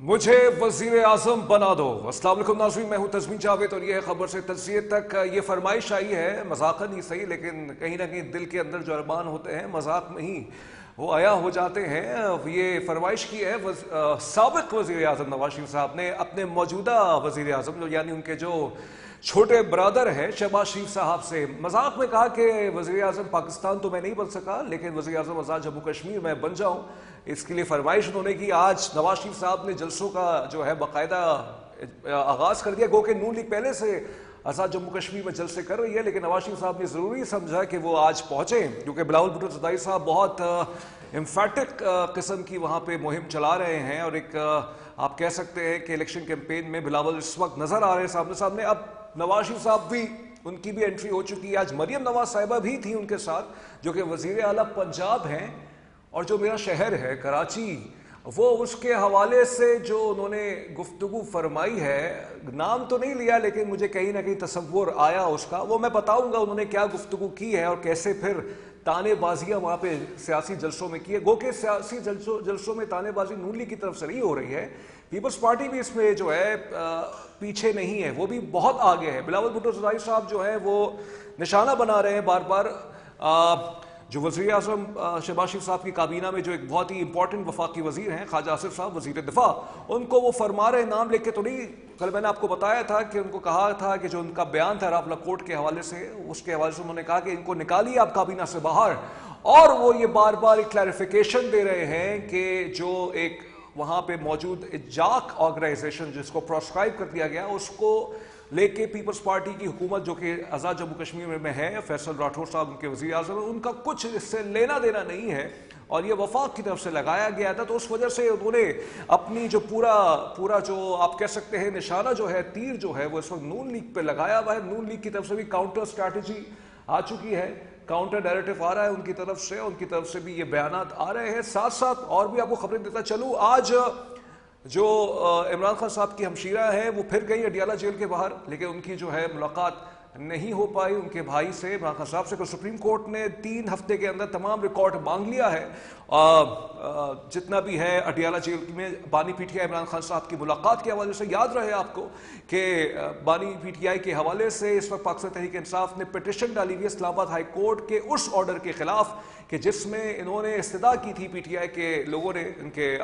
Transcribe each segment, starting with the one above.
مجھے وزیر اعظم بنا دو۔ السلام علیکم ناظرین، میں ہوں تزمین جاوید اور یہ ہے خبر سے تجزیے تک۔ یہ فرمائش آئی ہے مذاقاً ہی صحیح، لیکن کہیں نہ کہیں دل کے اندر جو ارمان ہوتے ہیں مذاق میں ہی وہ عیا ہو جاتے ہیں۔ یہ فرمائش کی ہے سابق وزیر اعظم نواز شریف صاحب نے اپنے موجودہ وزیر اعظم یعنی ان کے جو چھوٹے برادر ہیں شہباز شریف صاحب سے، مذاق میں کہا کہ وزیر اعظم پاکستان تو میں نہیں بن سکا لیکن وزیر اعظم آزاد جموں کشمیر میں بن جاؤں۔ اس کے لیے فرمائش انہوں نے کی۔ آج نواز شریف صاحب نے جلسوں کا جو ہے باقاعدہ آغاز کر دیا، گو کہ نون لیگ پہلے سے آزاد جموں کشمیر میں جلسے کر رہی ہے، لیکن نواز شریف صاحب نے ضروری سمجھا کہ وہ آج پہنچیں کیونکہ بلاول بھٹو زرداری صاحب بہت امفیٹک قسم کی وہاں پہ مہم چلا رہے ہیں، اور ایک آپ کہہ سکتے ہیں کہ الیکشن کیمپین میں بلاول اس وقت نظر آ رہے ہیں سامنے۔ اب نواز شریف صاحب بھی ان کی بھی انٹری ہو چکی ہے۔ آج مریم نواز صاحبہ بھی تھی ان کے ساتھ، جو کہ وزیر اعلیٰ پنجاب ہیں، اور جو میرا شہر ہے کراچی، وہ اس کے حوالے سے جو انہوں نے گفتگو فرمائی ہے، نام تو نہیں لیا لیکن مجھے کہیں نہ کہیں تصور آیا اس کا، وہ میں بتاؤں گا انہوں نے کیا گفتگو کی ہے اور کیسے پھر تانے بازیاں وہاں پہ سیاسی جلسوں میں کی ہے۔ گو کہ سیاسی جلسوں میں تانے بازی نون لیگ کی طرف سے نہیں ہو رہی ہے، پیپلز پارٹی بھی اس میں جو ہے پیچھے نہیں ہے، وہ بھی بہت آگے ہے۔ بلاول بھٹو زرداری صاحب جو ہے وہ نشانہ بنا رہے ہیں بار بار جو وزیر اعظم شہباز شریف صاحب کی کابینہ میں جو ایک بہت ہی امپورٹنٹ وفاقی وزیر ہیں خواجہ آصف صاحب وزیر دفاع، ان کو وہ فرما رہے، نام لکھ کے تو نہیں، کل میں نے آپ کو بتایا تھا کہ ان کو کہا تھا کہ جو ان کا بیان تھا رافلا کوٹ کے حوالے سے، اس کے حوالے سے انہوں نے کہا کہ ان کو نکالیے آپ کابینہ سے باہر، اور وہ یہ بار بار ایک کلیریفیکیشن دے رہے ہیں کہ جو ایک وہاں پہ موجود جاک آرگنائزیشن جس کو پروسکرائب کر دیا گیا، اس کو لے کے پیپلز پارٹی کی حکومت جو کہ آزاد جموں کشمیر میں ہے، فیصل راٹھور صاحب ان کے وزیر اعظم، ان کا کچھ اس سے لینا دینا نہیں ہے، اور یہ وفاق کی طرف سے لگایا گیا تھا۔ تو اس وجہ سے انہوں نے اپنی جو پورا جو آپ کہہ سکتے ہیں نشانہ جو ہے، تیر جو ہے، وہ اس وقت نون لیگ پہ لگایا ہوا ہے۔ نون لیگ کی طرف سے بھی کاؤنٹر اسٹریٹجی آ چکی ہے، کاؤنٹر نیریٹو آ رہا ہے ان کی طرف سے بھی یہ بیانات آ رہے ہیں۔ ساتھ ساتھ اور بھی آپ کو خبریں دیتا چلوں، آج جو عمران خان صاحب کی ہمشیرہ ہے وہ پھر گئی اڈیالہ جیل کے باہر، لیکن ان کی جو ہے ملاقات نہیں ہو پائی ان کے بھائی سے، عمران خان صاحب سے۔ کہ سپریم کورٹ نے 3 ہفتے کے اندر تمام ریکارڈ مانگ لیا ہے، جتنا بھی ہے اڈیالہ جیل میں بانی پی ٹی آئی عمران خان صاحب کی ملاقات کے حوالے سے۔ یاد رہے آپ کو کہ بانی پی ٹی آئی کے حوالے سے اس وقت پاکستان تحریک انصاف نے پٹیشن ڈالی ہوئی ہے اسلام آباد ہائی کورٹ کے اس آرڈر کے خلاف کہ جس میں انہوں نے استدعا کی تھی پی ٹی آئی کے لوگوں نے، ان کے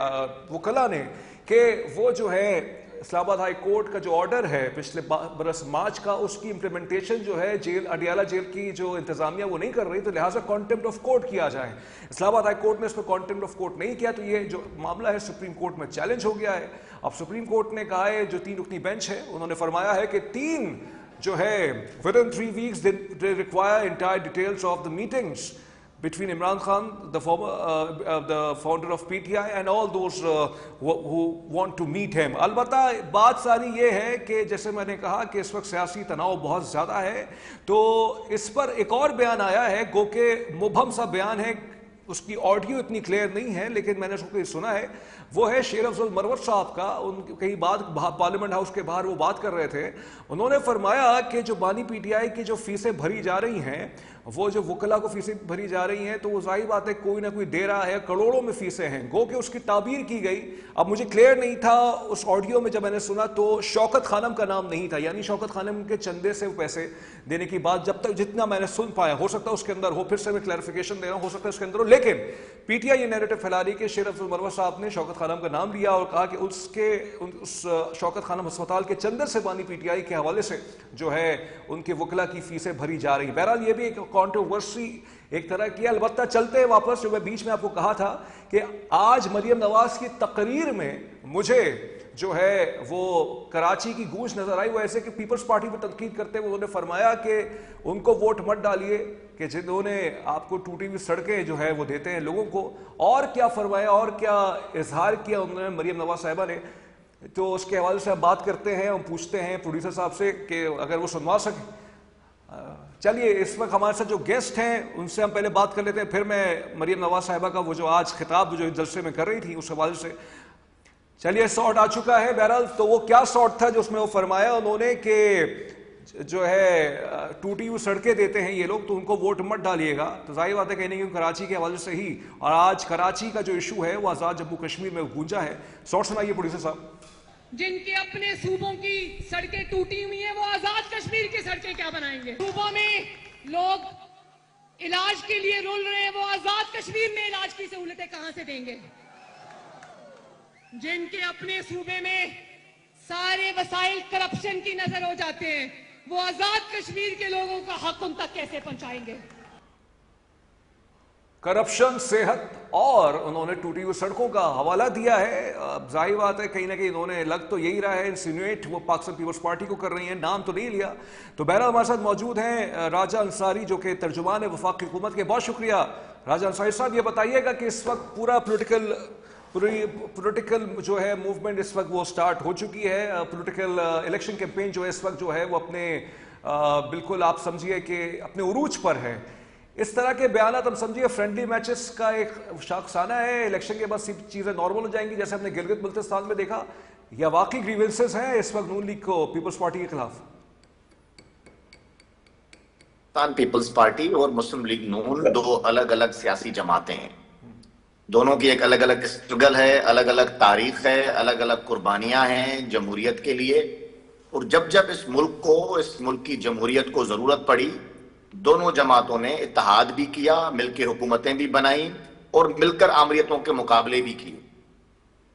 وکلاء نے، کہ وہ جو ہے اسلام آباد ہائی کورٹ کا جو آرڈر ہے پچھلے برس مارچ کا، اس کی امپلیمنٹیشن جو ہے اڈیالہ جیل کی جو انتظامیہ وہ نہیں کر رہی، تو لہٰذا کانٹیمپٹ آف کورٹ کیا جائے۔ اسلام آباد ہائی کورٹ نے اس پر کانٹیمپٹ آف کورٹ نہیں کیا، تو یہ جو معاملہ ہے سپریم کورٹ میں چیلنج ہو گیا ہے۔ اب سپریم کورٹ نے کہا ہے، جو 3 رکنی بینچ ہے، انہوں نے فرمایا ہے کہ 3 جو ہے within 3 weeks they require entire details of the meetings between Imran Khan, the founder of PTI, and all those who want to meet him۔ البتہ بات ساری یہ ہے کہ جیسے میں نے کہا کہ اس وقت سیاسی تناؤ بہت زیادہ ہے، تو اس پر ایک اور بیان آیا ہے، گو کہ مبہم سا بیان ہے، اس کی آڈیو اتنی کلیئر نہیں ہے لیکن میں نے اس کو سنا ہے، وہ ہے شیر افضل مروت صاحب کا۔ ان کئی بات پارلیمنٹ ہاؤس کے باہر وہ بات کر رہے تھے، انہوں نے فرمایا کہ جو بانی پی ٹی آئی کی جو فیسیں بھری جا رہی ہیں، وہ جو وکلاء کو فیسیں بھری جا رہی ہیں، تو وہ ظاہر بات ہے کوئی نہ کوئی دے رہا ہے، کروڑوں میں فیسیں ہیں، گو کہ اس کی تعبیر کی گئی۔ اب مجھے کلیئر نہیں تھا اس آڈیو میں، جب میں نے سنا تو شوکت خانم کا نام نہیں تھا، یعنی شوکت خانم کے چندے سے پیسے دینے کی بات جب تک جتنا میں نے سن پایا، ہو سکتا ہے اس کے اندر ہو، پھر سے میں کلیریفیکیشن دے رہا ہوں، ہو سکتا ہے اس کے اندر ہو، لیکن پی ٹی آئی یہ نیریٹو پھیلا رہی کہ شیر افضل مروت صاحب نے شوکت خانم کا نام لیا اور کہا کہ اس شوکت خانم ہسپتال کے چندے سے بانی پی ٹی آئی کے حوالے سے جو ہے ان کے وکلاء کی فیسیں بھری جا رہی ہیں۔ بہرحال یہ بھی ایک کانٹروورسی ایک طرح کی۔ البتہ چلتے ہیں واپس، جو میں بیچ میں آپ کو کہا تھا کہ آج مریم نواز کی تقریر میں مجھے جو ہے وہ کراچی کی گونج نظر آئی، وہ ایسے کہ پیپلز پارٹی پہ تنقید کرتے ہوئے انہوں نے فرمایا کہ ان کو ووٹ مت ڈالیے کہ جنہوں نے آپ کو ٹوٹی ہوئی سڑکیں جو ہے وہ دیتے ہیں لوگوں کو۔ اور کیا فرمایا اور کیا اظہار کیا انہوں نے مریم نواز صاحبہ نے، تو اس کے حوالے سے ہم بات کرتے ہیں، ہم پوچھتے ہیں پروڈیوسر صاحب سے کہ اگر وہ سنوا سکیں۔ چلیے اس وقت ہمارے ساتھ جو گیسٹ ہیں ان سے ہم پہلے بات کر لیتے ہیں، پھر میں مریم نواز صاحبہ کا وہ جو آج خطاب جو جلسے میں کر رہی تھی اس حوالے سے۔ چلیے سارٹ آ چکا ہے بہرحال، تو وہ کیا سارٹ تھا جو اس میں وہ فرمایا انہوں نے کہ جو ہے ٹوٹی ہوئی سڑکیں دیتے ہیں یہ لوگ تو ان کو ووٹ مت ڈالیے گا. تو ظاہر بات ہے کہیں نہیں کراچی کے حوالے سے ہی, اور آج کراچی کا جو ایشو ہے وہ آزاد جموں کشمیر میں گونجا ہے. شارٹ سنائیے پروڈیوسر صاحب. جن کے اپنے صوبوں کی سڑکیں ٹوٹی ہوئی ہیں وہ آزاد کشمیر کی سڑکیں کیا بنائیں گے؟ صوبوں میں لوگ علاج کے لیے رول رہے ہیں, وہ آزاد کشمیر میں علاج کی سہولتیں کہاں سے دیں گے؟ جن کے اپنے صوبے میں سارے وسائل کرپشن کی نظر ہو جاتے ہیں, وہ آزاد کشمیر کے لوگوں کا حق ان تک کیسے پہنچائیں گے؟ کرپشن, صحت, اور انہوں نے ٹوٹی ہوئی سڑکوں کا حوالہ دیا ہے. ظاہر بات ہے کہیں نہ کہیں انہوں نے لگ تو یہی رہا ہے, انسینویٹ وہ پاکستان پیپلز پارٹی کو کر رہی ہیں, نام تو نہیں لیا. تو بہرحال ہمارے ساتھ موجود ہیں راجہ انصاری جو کہ ترجمان ہے وفاقی حکومت کے. بہت شکریہ راجہ انصاری صاحب. یہ بتائیے گا کہ اس وقت پورا پولیٹیکل جو ہے موومنٹ اس وقت وہ سٹارٹ ہو چکی ہے, پولیٹیکل الیکشن کیمپین جو ہے اس وقت جو ہے وہ اپنے بالکل آپ سمجھیے کہ اپنے عروج پر ہے. اس طرح کے بیانات ہم سمجھیے فرینڈلی میچز کا ایک شاخسانہ ہے, الیکشن کے بعد چیزیں نارمل ہو جائیں گی جیسے ہم نے گلگت بلتستان میں دیکھا, یا واقعی گریونسز ہیں اس وقت نون لیگ کو پیپلز پارٹی کے خلاف؟ پاکستان پیپلز پارٹی اور مسلم لیگ نون دو الگ الگ سیاسی جماعتیں ہیں, دونوں کی ایک الگ الگ اسٹرگل ہے, الگ الگ تاریخ ہے, الگ الگ قربانیاں ہیں جمہوریت کے لیے. اور جب جب اس ملک کی جمہوریت کو ضرورت پڑی, دونوں جماعتوں نے اتحاد بھی کیا, مل کے حکومتیں بھی بنائیں اور مل کر آمریتوں کے مقابلے بھی کیے.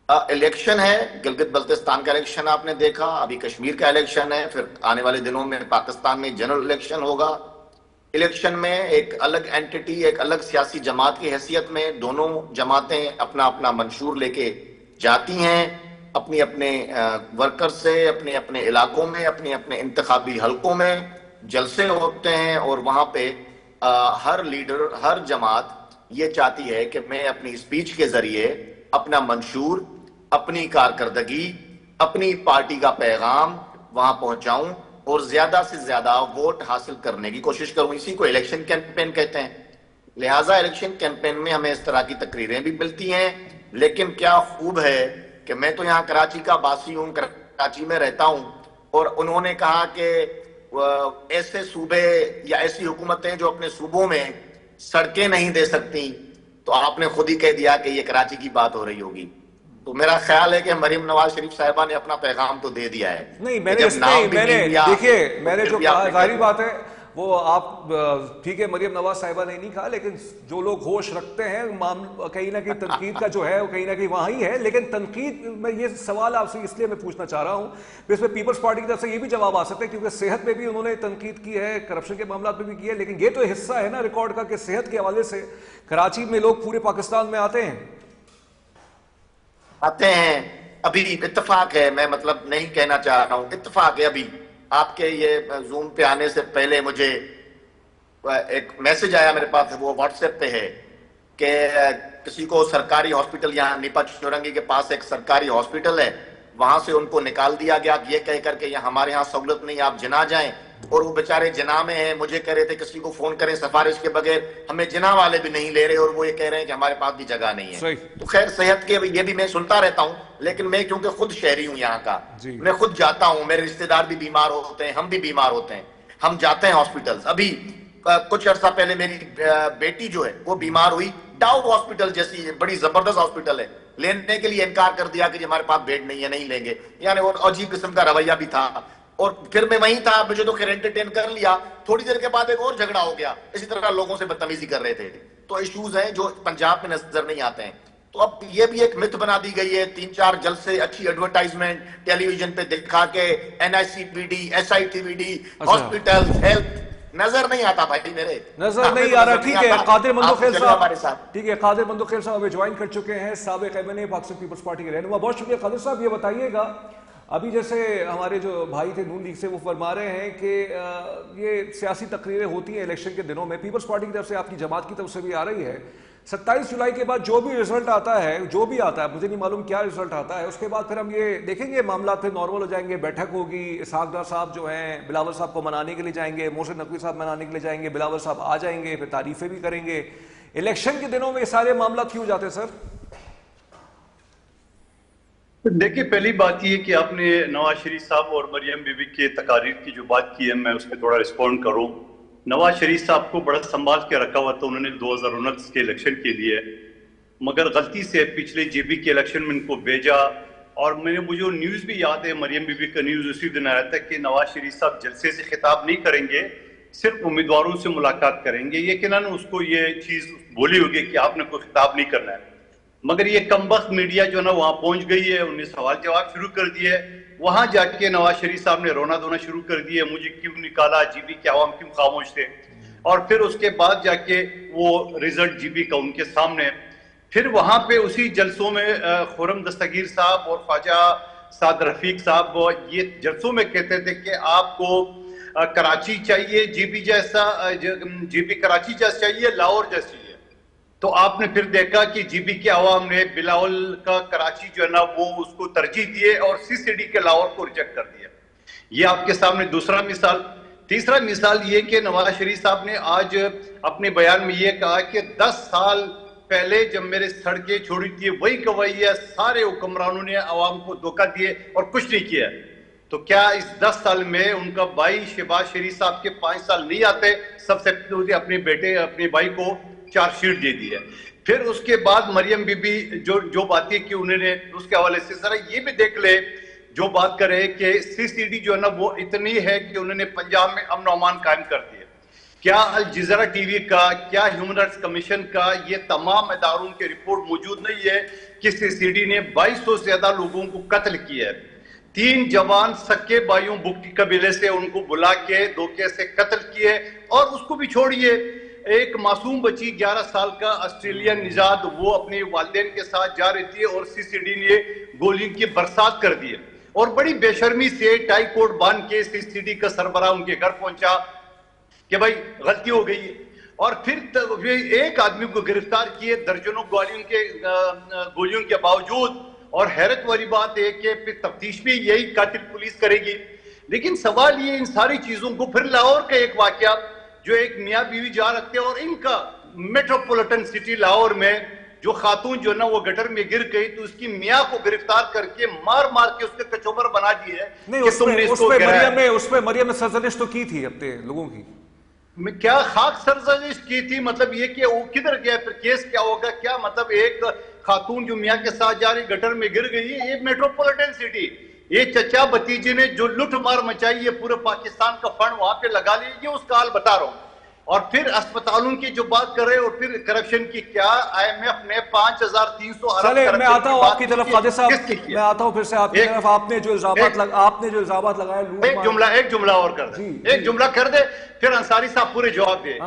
الیکشن ہے, گلگت بلتستان کا الیکشن آپ نے دیکھا, ابھی کشمیر کا الیکشن ہے, پھر آنے والے دنوں میں پاکستان میں جنرل الیکشن ہوگا. الیکشن میں ایک الگ اینٹی, ایک الگ سیاسی جماعت کی حیثیت میں دونوں جماعتیں اپنا اپنا منشور لے کے جاتی ہیں, اپنی اپنے ورکر سے اپنے اپنے علاقوں میں, اپنے اپنے انتخابی حلقوں میں جلسے ہوتے ہیں, اور وہاں پہ ہر لیڈر, ہر جماعت یہ چاہتی ہے کہ میں اپنی اسپیچ کے ذریعے اپنا منشور, اپنی کارکردگی, اپنی پارٹی کا پیغام وہاں پہنچاؤں اور زیادہ سے زیادہ ووٹ حاصل کرنے کی کوشش کروں. اسی کو الیکشن کیمپین کہتے ہیں. لہٰذا الیکشن کیمپین میں ہمیں اس طرح کی تقریریں بھی ملتی ہیں, لیکن کیا خوب ہے کہ میں تو یہاں کراچی کا باسی ہوں, کراچی میں رہتا ہوں, اور انہوں نے کہا کہ ایسے صوبے یا ایسی حکومتیں جو اپنے صوبوں میں سڑکیں نہیں دے سکتی, تو آپ نے خود ہی کہہ دیا کہ یہ کراچی کی بات ہو رہی ہوگی. تو میرا خیال ہے کہ مریم نواز شریف صاحبہ نے اپنا پیغام تو دے دیا ہے. نہیں, میں نے جو کہا ظاہری بات ہے وہ آپ ٹھیک ہے مریم نواز صاحبہ نے نہیں کہا, لیکن جو لوگ ہوش رکھتے ہیں کہیں نہ کہیں تنقید کا جو ہے وہ کہیں نہ کہیں وہاں ہی ہے. لیکن تنقید میں یہ سوال آپ سے اس لیے میں پوچھنا چاہ رہا ہوں, اس میں پیپلز پارٹی کی طرف سے یہ بھی جواب آ سکتا ہے کیونکہ صحت میں بھی انہوں نے تنقید کی ہے, کرپشن کے معاملات میں بھی کی ہے, لیکن یہ تو حصہ ہے نا ریکارڈ کا کہ صحت کے حوالے سے کراچی میں لوگ پورے پاکستان میں آتے ہیں. ابھی اتفاق ہے, میں مطلب نہیں کہنا چاہ رہا ہوں, اتفاق ہے. ابھی آپ کے یہ زوم پہ آنے سے پہلے مجھے ایک میسج آیا میرے پاس, وہ واٹس ایپ پہ ہے, کہ کسی کو سرکاری ہاسپٹل, یہاں نیپا چورنگی کے پاس ایک سرکاری ہاسپٹل ہے, وہاں سے ان کو نکال دیا گیا یہ کہہ کر کے ہمارے ہاں سہولت نہیں, آپ جناح جائیں. اور وہ بیچارے جناح میں ہیں, مجھے کہہ رہے تھے کسی کو فون کریں سفارش کے بغیر, ہمیں جناح والے بھی نہیں لے رہے, اور وہ یہ کہہ رہے ہیں کہ ہمارے پاس بھی جگہ نہیں ہے. تو خیر صحت کے یہ بھی میں سنتا رہتا ہوں, لیکن میں کیونکہ خود شہری ہوں یہاں کا, میں خود جاتا ہوں, میرے رشتہ دار بھی بیمار ہوتے ہیں, ہم بھی بیمار ہوتے ہیں, ہم جاتے ہیں ہاسپٹلز. ابھی کچھ عرصہ پہلے میری بیٹی جو ہے وہ بیمار ہوئی, ڈاؤ ہاسپٹل جیسی بڑی زبردست ہاسپٹل ہے, لینے کے لیے انکار کر دیا کہ ہمارے پاس بیڈ نہیں ہے, نہیں لیں گے. یعنی اور عجیب قسم کا رویہ بھی تھا. اور پھر میں وہیں تھا, مجھے تو خیر انٹرٹین کر لیا, تھوڑی دیر کے بعد ایک اور جھگڑا ہو گیا, اسی طرح لوگوں سے بدتمیزی کر رہے تھے. تو ایشوز ہیں جو پنجاب میں نظر نہیں آتے ہیں. تو اب یہ بھی ایک مت بنا دی گئی ہے, 3-4 جلسے, اچھی ایڈورٹائزمنٹ ٹیلی ویژن پہ دکھا کے, NICPD, SITVD, ہاسپٹل, ہیلتھ, نظر نہیں آتا بھائی, میرے نظر نہیں آ رہا. ٹھیک ہے, قادر مندوخیل صاحب, ٹھیک ہے, قادر مندوخیل صاحب ہمیں جوائن کر چکے ہیں, سابق ایمین پاکستان پیپلز پارٹی کے رہنما. بہت شکریہ قادر صاحب. یہ بتائیے گا ابھی جیسے ہمارے جو بھائی تھے نون لیگ سے وہ فرما رہے ہیں کہ یہ سیاسی تقریریں ہوتی ہیں الیکشن کے دنوں میں, پیپلز پارٹی کی طرف سے, آپ کی جماعت کی طرف سے بھی آ رہی ہے, 27 جولائی کے بعد جو بھی رزلٹ آتا ہے, جو بھی آتا ہے, مجھے نہیں معلوم کیا رزلٹ آتا ہے, اس کے بعد پھر ہم یہ دیکھیں گے معاملات پھر نارمل ہو جائیں گے, بیٹھک ہوگی, اسحاق ڈار صاحب جو ہیں بلاول صاحب کو منانے کے لیے جائیں گے, محسن نقوی صاحب منانے کے لیے جائیں گے, بلاول صاحب آ جائیں گے, پھر تعریفیں بھی کریں گے. الیکشن کے دنوں میں یہ سارے معاملات کیوں جاتے ہیں سر؟ دیکھیے پہلی بات یہ کہ آپ نے نواز شریف صاحب اور مریم بی بی کے تقاریر کی جو بات کی ہے میں اس پہ تھوڑا رسپونڈ کروں. نواز شریف صاحب کو بڑا سنبھال کے رکھا ہوا تھا انہوں نے 2029 کے الیکشن کے لیے, مگر غلطی سے پچھلے جے بی کے الیکشن میں ان کو بھیجا. اور مجھے نیوز بھی یاد ہے, مریم بی بی کا نیوز اسی دن آیا تھا کہ نواز شریف صاحب جلسے سے خطاب نہیں کریں گے, صرف امیدواروں سے ملاقات کریں گے. یقیناً اس کو یہ چیز بولی ہوگی کہ آپ نے کوئی خطاب نہیں کرنا ہے, مگر یہ کمبخت میڈیا جو نا وہاں پہنچ گئی ہے, انہیں سوال جواب شروع کر دیے. وہاں جا کے نواز شریف صاحب نے رونا دھونا شروع کر دیا, مجھے کیوں نکالا, جی بی کے عوام کیوں خاموش تھے. اور پھر اس کے بعد جا کے وہ رزلٹ جی بی کا ان کے سامنے. پھر وہاں پہ اسی جلسوں میں خرم دستگیر صاحب اور خواجہ سعد رفیق صاحب یہ جلسوں میں کہتے تھے کہ آپ کو کراچی چاہیے جی بی جیسا, جی بی کراچی جیسا چاہیے, لاہور جیسی ہے. تو آپ نے پھر دیکھا کہ جی بی کے عوام نے بلاول کا کراچی جو ہے نا وہ اس کو ترجیح دیے اور سی سی ڈی کے لاہور کو ریجیکٹ کر دیا. یہ آپ کے سامنے دوسرا مثال. تیسرا مثال یہ کہ نواز شریف صاحب نے آج اپنے بیان میں یہ کہا کہ 10 سال پہلے جب میرے سڑکیں چھوڑی تھی وہی گواہی ہے, سارے حکمرانوں نے عوام کو دھوکہ دیے اور کچھ نہیں کیا. تو کیا اس 10 سال میں ان کا بھائی شہباز شریف صاحب کے 5 سال نہیں آتے؟ سب سے پہلے اپنے بیٹے اپنے بھائی کو چارج شیٹ دے دی ہے. پھر اس کے بعد مریم بی بی جو باتیں کی انہوں نے اس کے حوالے سے ذرا یہ بھی دیکھ لے, جو بات کرے کہ سی سی ڈی جو ہے نا وہ اتنی ہے کہ انہوں نے پنجاب میں امن و امان قائم کر دیا. کیا الجزیرہ ٹی وی کا, کیا ہیومن رائٹس کمیشن کا, یہ تمام اداروں کی رپورٹ موجود نہیں ہے کہ سی سی ڈی نے 2200 سے زیادہ لوگوں کو قتل کیا ہے. 3 جوان سکے بھائیوں بگٹی قبیلے سے ان کو بلا کے دھوکے سے قتل کیے. اور اس کو بھی چھوڑیے, ایک معصوم بچی 11 سال کا آسٹریلین نژاد وہ اپنے والدین کے ساتھ جا رہی تھی اور سی سی ڈی نے گولیوں کی برسات کر دی. اور بڑی بے شرمی سے ٹائی کوٹ باندھ کے سی سی ڈی کا سربراہ ان کے گھر پہنچا کہ بھائی غلطی ہو گئی. اور پھر ایک آدمی کو گرفتار کیے درجنوں گولیوں کے باوجود. اور حیرت والی بات ہے کہ پھر تفتیش بھی یہی قاتل پولیس کرے گی. لیکن سوال یہ ان ساری چیزوں کو, پھر لاہور کا ایک واقعہ جو ایک میاں بیوی جا رکھتے ہیں اور ان کا میٹروپولیٹن سٹی لاہور میں جو خاتون جو نا وہ گٹر میں گر گئی تو اس کی میاں کو گرفتار کر کے مار کے اس کے کچوبر بنا دی ہے. نہیں, اس پہ مریم نے سرزنش تو کی تھی اپنے لوگوں کی. کیا خاک سرزنش کی تھی؟ مطلب یہ کہ وہ کدھر گیا, پھر کیس کیا ہوگا؟ کیا مطلب ایک خاتون جو میاں کے ساتھ جا رہی گٹر میں گر گئی, یہ میٹروپولیٹن سٹی, یہ چچا بتیجے نے جو لٹ مار مچائی ہے پورے پاکستان کا فنڈ وہاں پہ لگا لی, یہ اس کا حال بتا رہا ہوں. اور پھر اسپتالوں کی جو بات کر رہے اور پھر کرپشن کی, کیا آئی ایم ایف نے 5300 ارب. میں آتا ہوں آپ کی طرف قادر صاحب, میں آتا ہوں پھر سے آپ کی طرف. آپ نے جو الزامات لگائے, ایک جملہ اور کر دے, ایک جملہ کر دے پھر انصاری صاحب پورے جواب دے.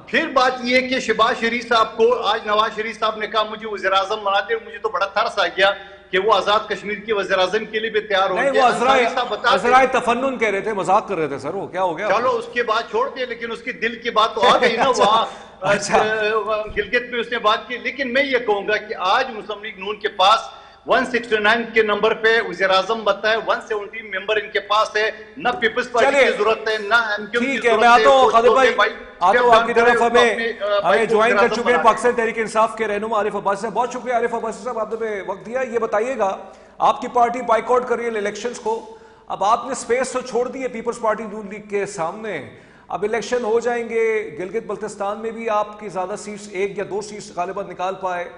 پھر بات یہ کہ شہباز شریف صاحب کو آج نواز شریف صاحب نے کہا مجھے وزیر اعظم بناتے, مجھے تو بڑا ترس آ گیا کہ وہ آزاد کشمیر کی وزیر اعظم کے لیے بھی تیار ہو گئے. وہ عذرائے تفنن کہہ رہے تھے, مذاق کر رہے تھے سر, وہ کیا ہو گیا؟ چلو اس کے بعد چھوڑ دے, لیکن اس کی دل کی بات تو آ گئی نا وہاں گلگت میں اس نے بات کی. لیکن میں یہ کہوں گا کہ آج مسلم لیگ نون کے پاس 169 کے نمبر پہ وزیر اعظم بتا ہے, 170 ممبر ان کے پاس ہے, نہ پیپلز پارٹی کی ضرورت ہے نہ ایم کیو کی ضرورت ہے. ٹھیک ہے, میں آتا ہوں خالد بھائی, آتا ہوں آپ کی طرف. ہمیں جوائن کر چکے ہیں پاکستان تحریک انصاف کے رہنما عارف عباسی صاحب. بہت شکریہ عارف عباسی صاحب, آپ نے وقت دیا. یہ بتائیے گا, آپ کی پارٹی بائیکاٹ کر رہی ہے الیکشنز کو, اب آپ نے سپیس تو چھوڑ دی ہے پیپلز پارٹی نون لیگ کے سامنے, اب الیکشن ہو جائیں گے, گلگت بلتستان میں بھی آپ کی زیادہ سیٹس 1 یا 2 سیٹس غالباً نکال پائے,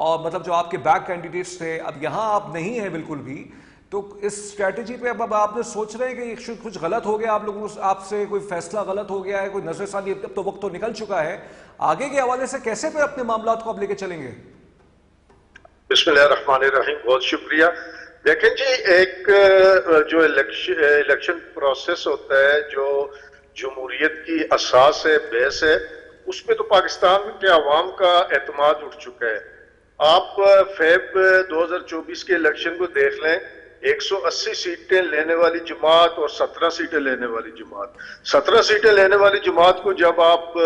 اور مطلب جو آپ کے بیک کینڈیڈیٹس تھے, اب یہاں آپ نہیں ہیں بالکل بھی. تو اس اسٹریٹجی پہ اب آپ نے سوچ رہے ہیں کہ کچھ غلط ہو گیا, آپ لوگوں آپ سے کوئی فیصلہ غلط ہو گیا ہے, کوئی نظر ثانی, اب تو وقت تو نکل چکا ہے, آگے کے حوالے سے کیسے پہ اپنے معاملات کو اب لے کے چلیں گے؟ بسم اللہ الرحمن الرحیم. بہت شکریہ. دیکھیں جی, ایک جو الیکشن پروسیس ہوتا ہے, جو جمہوریت کی اساس ہے, بیس ہے, اس پہ تو پاکستان کے عوام کا اعتماد اٹھ چکا ہے. آپ فیب 2024 کے الیکشن کو دیکھ لیں, 180 سیٹیں لینے والی جماعت اور 17 سیٹیں لینے والی جماعت. 17 سیٹیں لینے والی جماعت کو جب آپ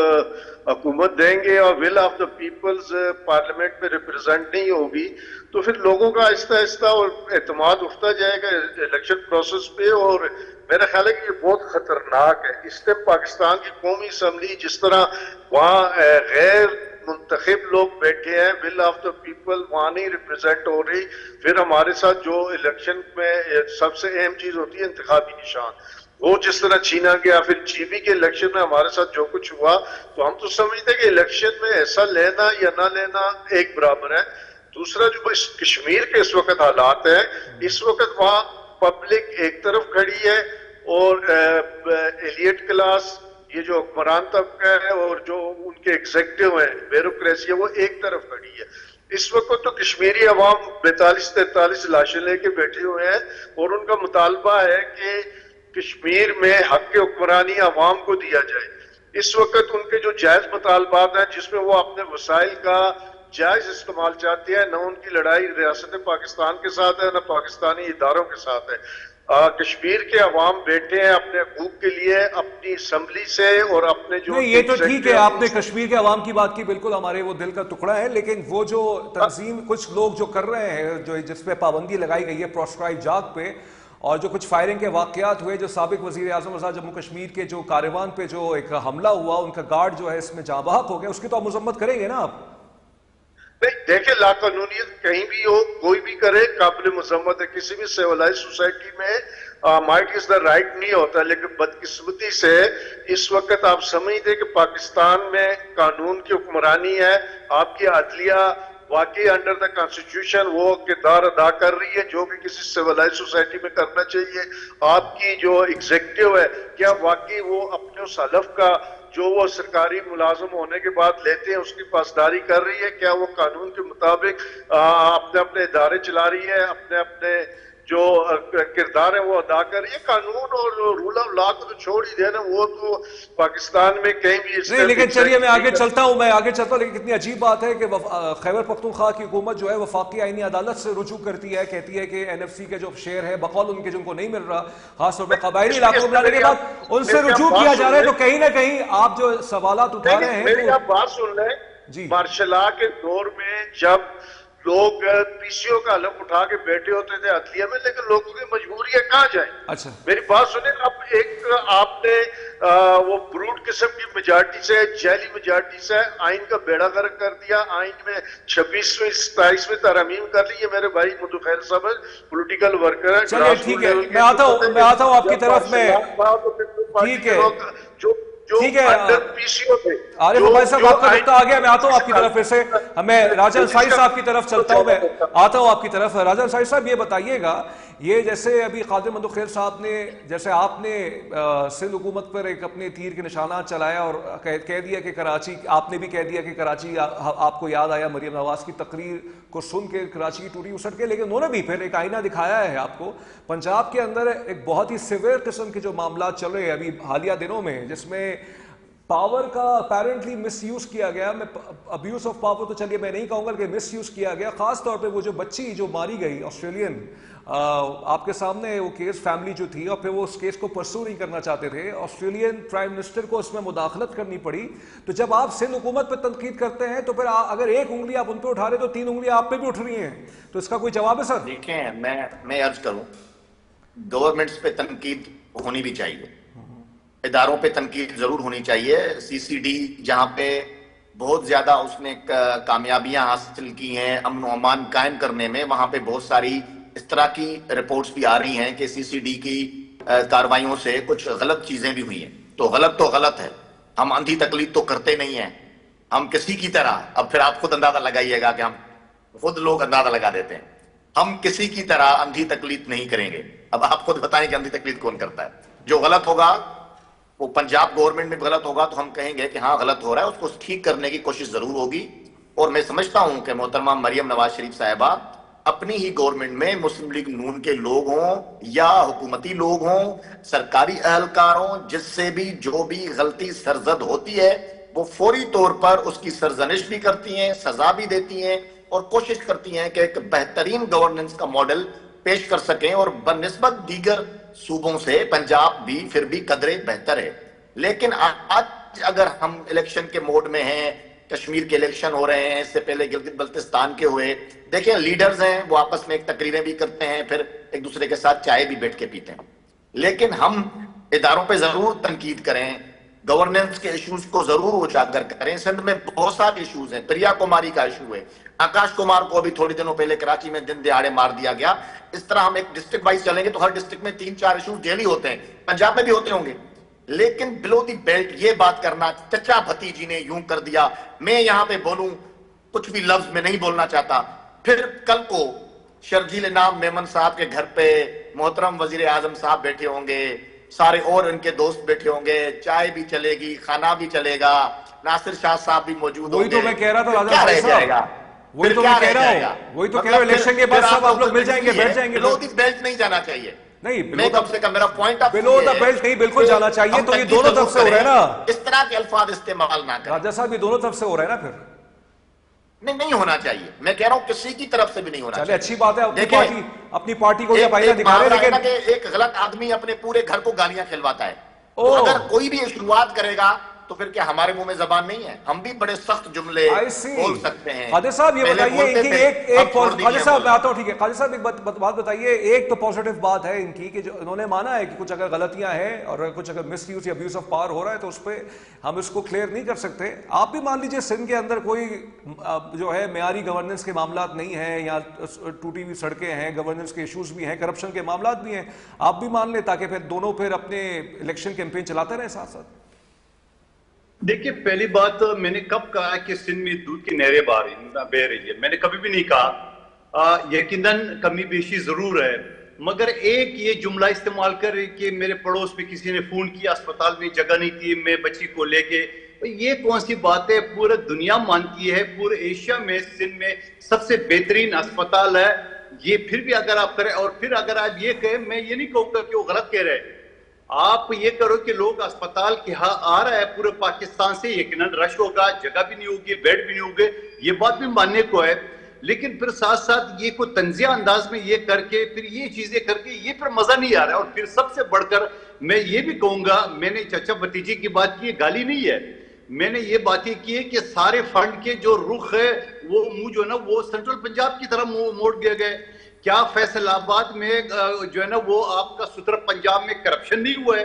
حکومت دیں گے اور will of the people's parliament میں ریپرزینٹ نہیں ہوگی, تو پھر لوگوں کا آہستہ آہستہ اور اعتماد اٹھتا جائے گا الیکشن پروسیس پہ. اور میرا خیال ہے کہ یہ بہت خطرناک ہے. اس ٹائم پاکستان کی قومی اسمبلی جس طرح وہاں غیر منتخب لوگ بیٹھے ہیں, ول آف دا پیپل, وہاں نہیں ریپرزینٹ ہو رہی. پھر ہمارے ساتھ جو الیکشن میں سب سے اہم چیز ہوتی ہے انتخابی نشان, وہ جس طرح چھینا گیا. پھر جی بی کے الیکشن میں ہمارے ساتھ جو کچھ ہوا, تو ہم تو سمجھتے کہ الیکشن میں ایسا لینا یا نہ لینا ایک برابر ہے. دوسرا جو کشمیر کے اس وقت حالات ہیں, اس وقت وہاں پبلک ایک طرف کھڑی ہے اور ایلیٹ کلاس, یہ جو حکمران طبقہ ہے اور جو ان کے ایگزیکٹو ہیں, بیوروکریسی ہے, وہ ایک طرف کھڑی ہے. اس وقت تو کشمیری عوام 42-43 لاشیں لے کے بیٹھے ہوئے ہیں اور ان کا مطالبہ ہے کہ کشمیر میں حق حکمرانی عوام کو دیا جائے. اس وقت ان کے جو جائز مطالبات ہیں جس میں وہ اپنے وسائل کا جائز استعمال چاہتے ہیں, نہ ان کی لڑائی ریاست پاکستان کے ساتھ ہے نہ پاکستانی اداروں کے ساتھ ہے. کشمیر کے عوام بیٹھے ہیں اپنے حقوق کے لیے اپنی اسمبلی سے اور اپنے جو نہیں, یہ تو ٹھیک ہے آپ نے کشمیر کے عوام کی بات کی, بالکل ہمارے وہ دل کا ٹکڑا ہے. لیکن وہ جو تنظیم کچھ لوگ جو کر رہے ہیں, جو جس پہ پابندی لگائی گئی ہے پروسکرائب جاگ پہ, اور جو کچھ فائرنگ کے واقعات ہوئے, جو سابق وزیر اعظم آزاد جموں کشمیر کے جو کاروان پہ جو ایک حملہ ہوا, ان کا گارڈ جو ہے اس میں جاں بحق ہو گیا, اس کی تو آپ مذمت کریں گے نا آپ؟ نہیں دیکھیں, لاقانونیت کہیں بھی ہو, کوئی بھی کرے, قابل مذمت ہے. کسی بھی سیولائز سوسائٹی میں مائٹ از دا رائٹ نہیں ہوتا. لیکن بدقسمتی سے اس وقت آپ سمجھتے کہ پاکستان میں قانون کی حکمرانی ہے, آپ کی عدلیہ واقعی انڈر دا کانسٹیٹیوشن وہ کردار ادا کر رہی ہے جو کہ کسی سیولائز سوسائٹی میں کرنا چاہیے. آپ کی جو ایگزیکٹو ہے, کیا واقعی وہ اپنے اس حلف کا جو وہ سرکاری ملازم ہونے کے بعد لیتے ہیں اس کی پاسداری کر رہی ہے؟ کیا وہ قانون کے مطابق اپنے اپنے ادارے چلا رہی ہے, اپنے اپنے جو کردار ہے وہ ادا کر رہی ہے؟ قانون اور رول آف لا کو تو چھوڑ ہی دینا, وہ تو پاکستان میں کہیں بھی نہیں. لیکن چلیے میں آگے چلتا ہوں, لیکن کتنی عجیب بات ہے کہ خیبر پختونخوا کی حکومت جو ہے وفاقی آئینی عدالت سے رجوع کرتی ہے, کہتی ہے کہ این ایف سی کے جو شیئر ہے بقول ان کے جن کو نہیں مل رہا, خاص طور پہ قبائلی علاقوں میں بنانے کے بعد ان سے رجوع کیا جا رہا ہے. تو کہیں نہ کہیں آپ جو سوالات اٹھا رہے ہیں, میری آپ بات سن لیں. مارشل لا کے دور میں جب لوگ پی سی او کا حلف اٹھا کے بیٹھے ہوتے تھے عدلیہ میں, لیکن لوگوں کی مجبوری ہے کہاں جائیں. اچھا میری بات سنیں, اب ایک آپ نے وہ بروڈ قسم کی میجارٹی سے, جیلی میجارٹی سے آئین کا بیڑا غرق کر دیا. آئین میں 26ویں 27ویں ترامیم کر لی. یہ میرے بھائی مدو خیل صاحب پولیٹیکل ورکر ہیں. چلیے ٹھیک ہے, میں آتا ہوں آپ کی طرف. میں ٹھیک ہے, ٹھیک ہے, عارف عباسی صاحب آپ کا نقطہ آ گیا. میں آتا ہوں آپ کی طرف پھر سے, میں راجہ انصاری صاحب کی طرف چلتا ہوں. میں آتا ہوں آپ کی طرف. راجہ انصاری صاحب یہ بتائیے گا, یہ جیسے ابھی قادر مندو خیل صاحب نے, جیسے آپ نے سندھ حکومت پر ایک اپنے تیر کے نشانات چلایا اور کہہ دیا کہ کراچی, آپ نے بھی کہہ دیا کہ کراچی, آپ کو یاد آیا مریم نواز کی تقریر کو سن کے کراچی کی ٹوٹی اسٹ کے, لیکن انہوں نے بھی پھر ایک آئینہ دکھایا ہے آپ کو. پنجاب کے اندر ایک بہت ہی سیویئر قسم کے جو معاملات چل رہے ہیں ابھی حالیہ دنوں میں, جس میں پاور کا اپیرنٹلی مس یوز کیا گیا. میں ابیوز آف پاور تو چلیے میں نہیں کہوں گا کہ مس یوز کیا گیا, خاص طور پہ وہ جو بچی جو ماری گئی آسٹریلین, آپ کے سامنے وہ کیس فیملی جو تھی, اور پھر وہ اس کیس کو پرسو نہیں کرنا چاہتے تھے, آسٹریلین پرائم منسٹر کو اس میں مداخلت کرنی پڑی. تو جب آپ سندھ حکومت پہ تنقید کرتے ہیں تو پھر اگر ایک انگلی آپ ان پہ اٹھا رہے تو 3 انگلیاں آپ پہ بھی اٹھ رہی ہیں, تو اس کا کوئی جواب ہے سر؟ دیکھیں, میں عرض کروں, گورنمنٹس پہ تنقید ہونی بھی چاہیے, اداروں پہ تنقید ضرور ہونی چاہیے. سی سی ڈی جہاں پہ بہت زیادہ اس نے کامیابیاں حاصل کی ہیں امن و امان قائم کرنے میں, وہاں پہ بہت ساری اس طرح کی رپورٹس بھی آ رہی ہیں کہ سی سی ڈی کی کارروائیوں سے کچھ غلط چیزیں بھی ہوئی ہیں. تو غلط ہے, ہم اندھی تقلید تو کرتے نہیں ہیں. ہم کسی کی طرح, اب پھر آپ خود اندازہ لگائیے گا کہ ہم خود لوگ اندازہ لگا دیتے ہیں, ہم کسی کی طرح اندھی تقلید نہیں کریں گے. اب آپ خود بتائیں کہ اندھی تقلید کون کرتا ہے؟ جو غلط ہوگا وہ پنجاب گورنمنٹ میں غلط ہوگا تو ہم کہیں گے کہ ہاں غلط ہو رہا ہے, اس کو ٹھیک کرنے کی کوشش ضرور ہوگی. اور میں سمجھتا ہوں کہ محترمہ مریم نواز شریف صاحبہ اپنی ہی گورنمنٹ میں مسلم لیگ نون کے لوگ ہوں یا حکومتی لوگ ہوں, سرکاری اہلکار ہوں, جس سے بھی جو بھی غلطی سرزد ہوتی ہے وہ فوری طور پر اس کی سرزنش بھی کرتی ہیں, سزا بھی دیتی ہیں, اور کوشش کرتی ہیں کہ ایک بہترین گورننس کا ماڈل پیش کر سکیں. اور بنسبت دیگر صوبوں سے پنجاب بھی پھر بھی قدرے بہتر ہے. لیکن آج اگر ہم الیکشن کے موڈ میں ہیں, کشمیر کے الیکشن ہو رہے ہیں, اس سے پہلے گلگت بلتستان کے ہوئے, دیکھیں لیڈرز ہیں وہ آپس میں ایک تقریریں بھی کرتے ہیں, پھر ایک دوسرے کے ساتھ چائے بھی بیٹھ کے پیتے ہیں. لیکن ہم اداروں پہ ضرور تنقید کریں, گورننس کے ایشوز کو ضرور اجاگر کریں. سندھ میں بہت سارے ایشوز ہیں. پریا کماری کا ایشو ہے, آکاش کمار کو ابھی تھوڑی دنوں پہلے کراچی میں دن دہاڑے مار دیا گیا. اس طرح ہم ایک ڈسٹرکٹ وائز چلیں گے تو ہر ڈسٹرکٹ میں 3-4 ایشوز ڈیلی ہوتے ہیں, پنجاب میں بھی ہوتے ہوں گے. لیکن بلو دی بیلٹ یہ بات کرنا, چچا بھتیجی نے یوں کر دیا, میں یہاں پہ بولوں کچھ بھی لفظ میں نہیں بولنا چاہتا. پھر کل کو شرجیل نام میمن صاحب کے گھر پہ محترم وزیر اعظم صاحب بیٹھے ہوں گے, سارے اور ان کے دوست بیٹھے ہوں گے, چائے بھی چلے گی, کھانا بھی چلے گا, ناصر شاہ صاحب بھی موجود ہوں گے. وہی تو میں کہہ رہا تھا کیا رہ جائے گا, وہی تو میں کہہ رہا ہوں, وہی تو کہہ رہا ہوں, الیکشن کے بعد سب آپ لوگ مل جائیں گے, بیٹھ جائیں گے. بلو دی بیلٹ نہیں جانا چاہیے. نہیں, میں کم سے کم میرا point of below the belt نہیں بالکل جانا چاہیے. تو یہ دونوں طرف سے ہو رہا ہے نا, اس طرح کے الفاظ استعمال نہ کریں. راجہ صاحب یہ دونوں طرف سے ہو رہا ہے نا. پھر نہیں ہونا چاہیے. میں کہہ رہا ہوں کسی کی طرف سے بھی نہیں ہونا چاہیے. چلے اچھی بات ہے, اپنی پارٹی کو یہ آئینہ دکھا رہے ہیں, لیکن ایک غلط آدمی اپنے پورے گھر کو گالیاں کھلواتا ہے. تو اگر کوئی بھی شروعات کرے گا تو پھر کیا ہمارے منہ میں زبان نہیں ہے؟ ہم بھی بڑے سخت جملے بول سکتے ہیں. قادر صاحب یہ بتائیے ان کی ایک قادر صاحب میں آتا ہوں, ٹھیک ہے قادر صاحب ایک بات بتائیے. ایک تو پازیٹیو بات ہے ان کی کہ جو انہوں نے مانا ہے کہ کچھ اگر غلطیاں ہیں اور کچھ اگر مس یوز یا ابیوز آف پاور ہو رہا ہے تو اس پہ ہم اس کو کلیئر نہیں کر سکتے. آپ بھی مان لیجیے سندھ کے اندر کوئی جو ہے معیاری گورننس کے معاملات نہیں ہیں, یا ٹوٹی ہوئی سڑکیں ہیں, گورننس کے ایشوز بھی ہیں, کرپشن کے معاملات بھی ہیں, آپ بھی مان لیں تاکہ پھر دونوں پھر اپنے الیکشن کیمپین چلاتے رہیں ساتھ ساتھ. دیکھیے پہلی بات, میں نے کب کہا کہ سندھ میں دودھ کی نہریں بہ رہی ہے؟ میں نے کبھی بھی نہیں کہا. یقیناً کمی بیشی ضرور ہے, مگر ایک یہ جملہ استعمال کرے کہ میرے پڑوس میں کسی نے فون کیا, اسپتال میں جگہ نہیں تھی, میں بچی کو لے کے, یہ کون سی بات ہے؟ پورا دنیا مانتی ہے, پورے ایشیا میں سندھ میں سب سے بہترین اسپتال ہے. یہ پھر بھی اگر آپ کریں, اور پھر اگر آپ یہ کہیں, میں یہ نہیں کہوں گا کہ وہ غلط کہہ رہے ہیں, آپ یہ کرو کہ لوگ اسپتال کے ہاں آ رہا ہے پورے پاکستان سے, یقیناً رش ہوگا, جگہ بھی نہیں ہوگی, بیڈ بھی نہیں ہوگے, یہ بات بھی ماننے کو ہے. لیکن پھر ساتھ ساتھ یہ کوئی تنزیہ انداز میں یہ کر کے پھر یہ چیزیں کر کے یہ پھر مزہ نہیں آ رہا ہے. اور پھر سب سے بڑھ کر میں یہ بھی کہوں گا, میں نے چچا بھتیجی کی بات کی, گالی نہیں ہے, میں نے یہ باتیں کی ہے کہ سارے فنڈ کے جو رخ ہے وہ منہ جو ہے نا وہ سینٹرل پنجاب کی طرف موڑ دیا گئے. کیا فیصل آباد میں جو ہے نا وہ آپ کا ستر پنجاب میں کرپشن نہیں ہوا ہے؟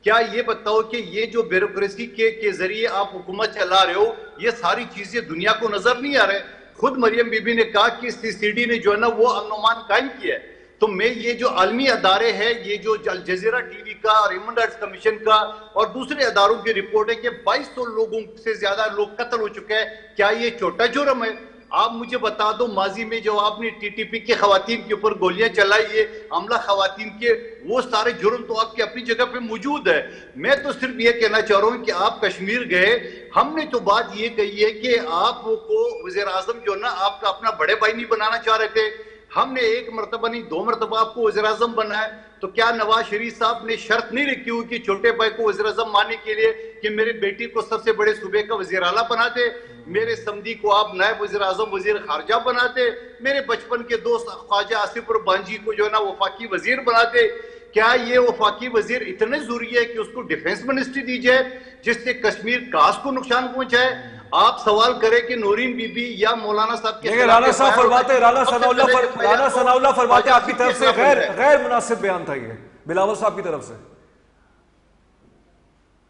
کیا یہ بتاؤ کہ یہ جو بیوروکریسی کے ذریعے آپ حکومت چلا رہے ہو, یہ ساری چیزیں دنیا کو نظر نہیں آ رہے؟ خود مریم بی بی نے کہا کہ CCD نے جو ہے نا وہ امن و امان قائم کیا ہے. تو میں یہ جو عالمی ادارے ہیں, یہ جو الجزیرہ ٹی وی کا, ہیومن رائٹس کمیشن کا اور دوسرے اداروں کی رپورٹ ہے کہ 2200 لوگوں سے زیادہ لوگ قتل ہو چکے ہیں, کیا یہ چھوٹا جرم ہے؟ آپ مجھے بتا دو, ماضی میں جو آپ نے TTP کے خواتین کے اوپر گولیاں چلائی ہے, حملہ خواتین کے, وہ سارے جرم تو آپ کی اپنی جگہ پہ موجود ہے. میں تو صرف یہ کہنا چاہ رہا ہوں کہ آپ کشمیر گئے, ہم نے تو بات یہ کہی ہے کہ آپ کو وزیر اعظم جو نا آپ کا اپنا بڑے بھائی نہیں بنانا چاہ رہے تھے. ہم نے 1 مرتبہ نہیں 2 مرتبہ آپ کو وزیر اعظم بنایا. تو کیا نواز شریف صاحب نے شرط نہیں رکھی ہوئی کہ چھوٹے بھائی کو وزیر اعظم ماننے کے لیے کہ میری بیٹی کو سب سے بڑے صوبے کا وزیر اعلیٰ بناتے, میرے سمدھی کو آپ نائب وزیر اعظم وزیر خارجہ بناتے, میرے بچپن کے دوست خواجہ آصف اور بانجی کو جو ہے نا وفاقی وزیر بناتے؟ کیا یہ وفاقی وزیر اتنے ضروری ہے کہ اس کو ڈیفنس منسٹری دی جائے جس سے کشمیر کاس کو نقصان پہنچائے؟ آپ سوال کریں کہ نورین بی بی یا مولانا صاحب کے رانا صاحب فرماتے, رانا ثناء اللہ فرماتے آپ کی طرف سے غیر مناسب بیان تھا یہ بلاول صاحب کی طرف سے.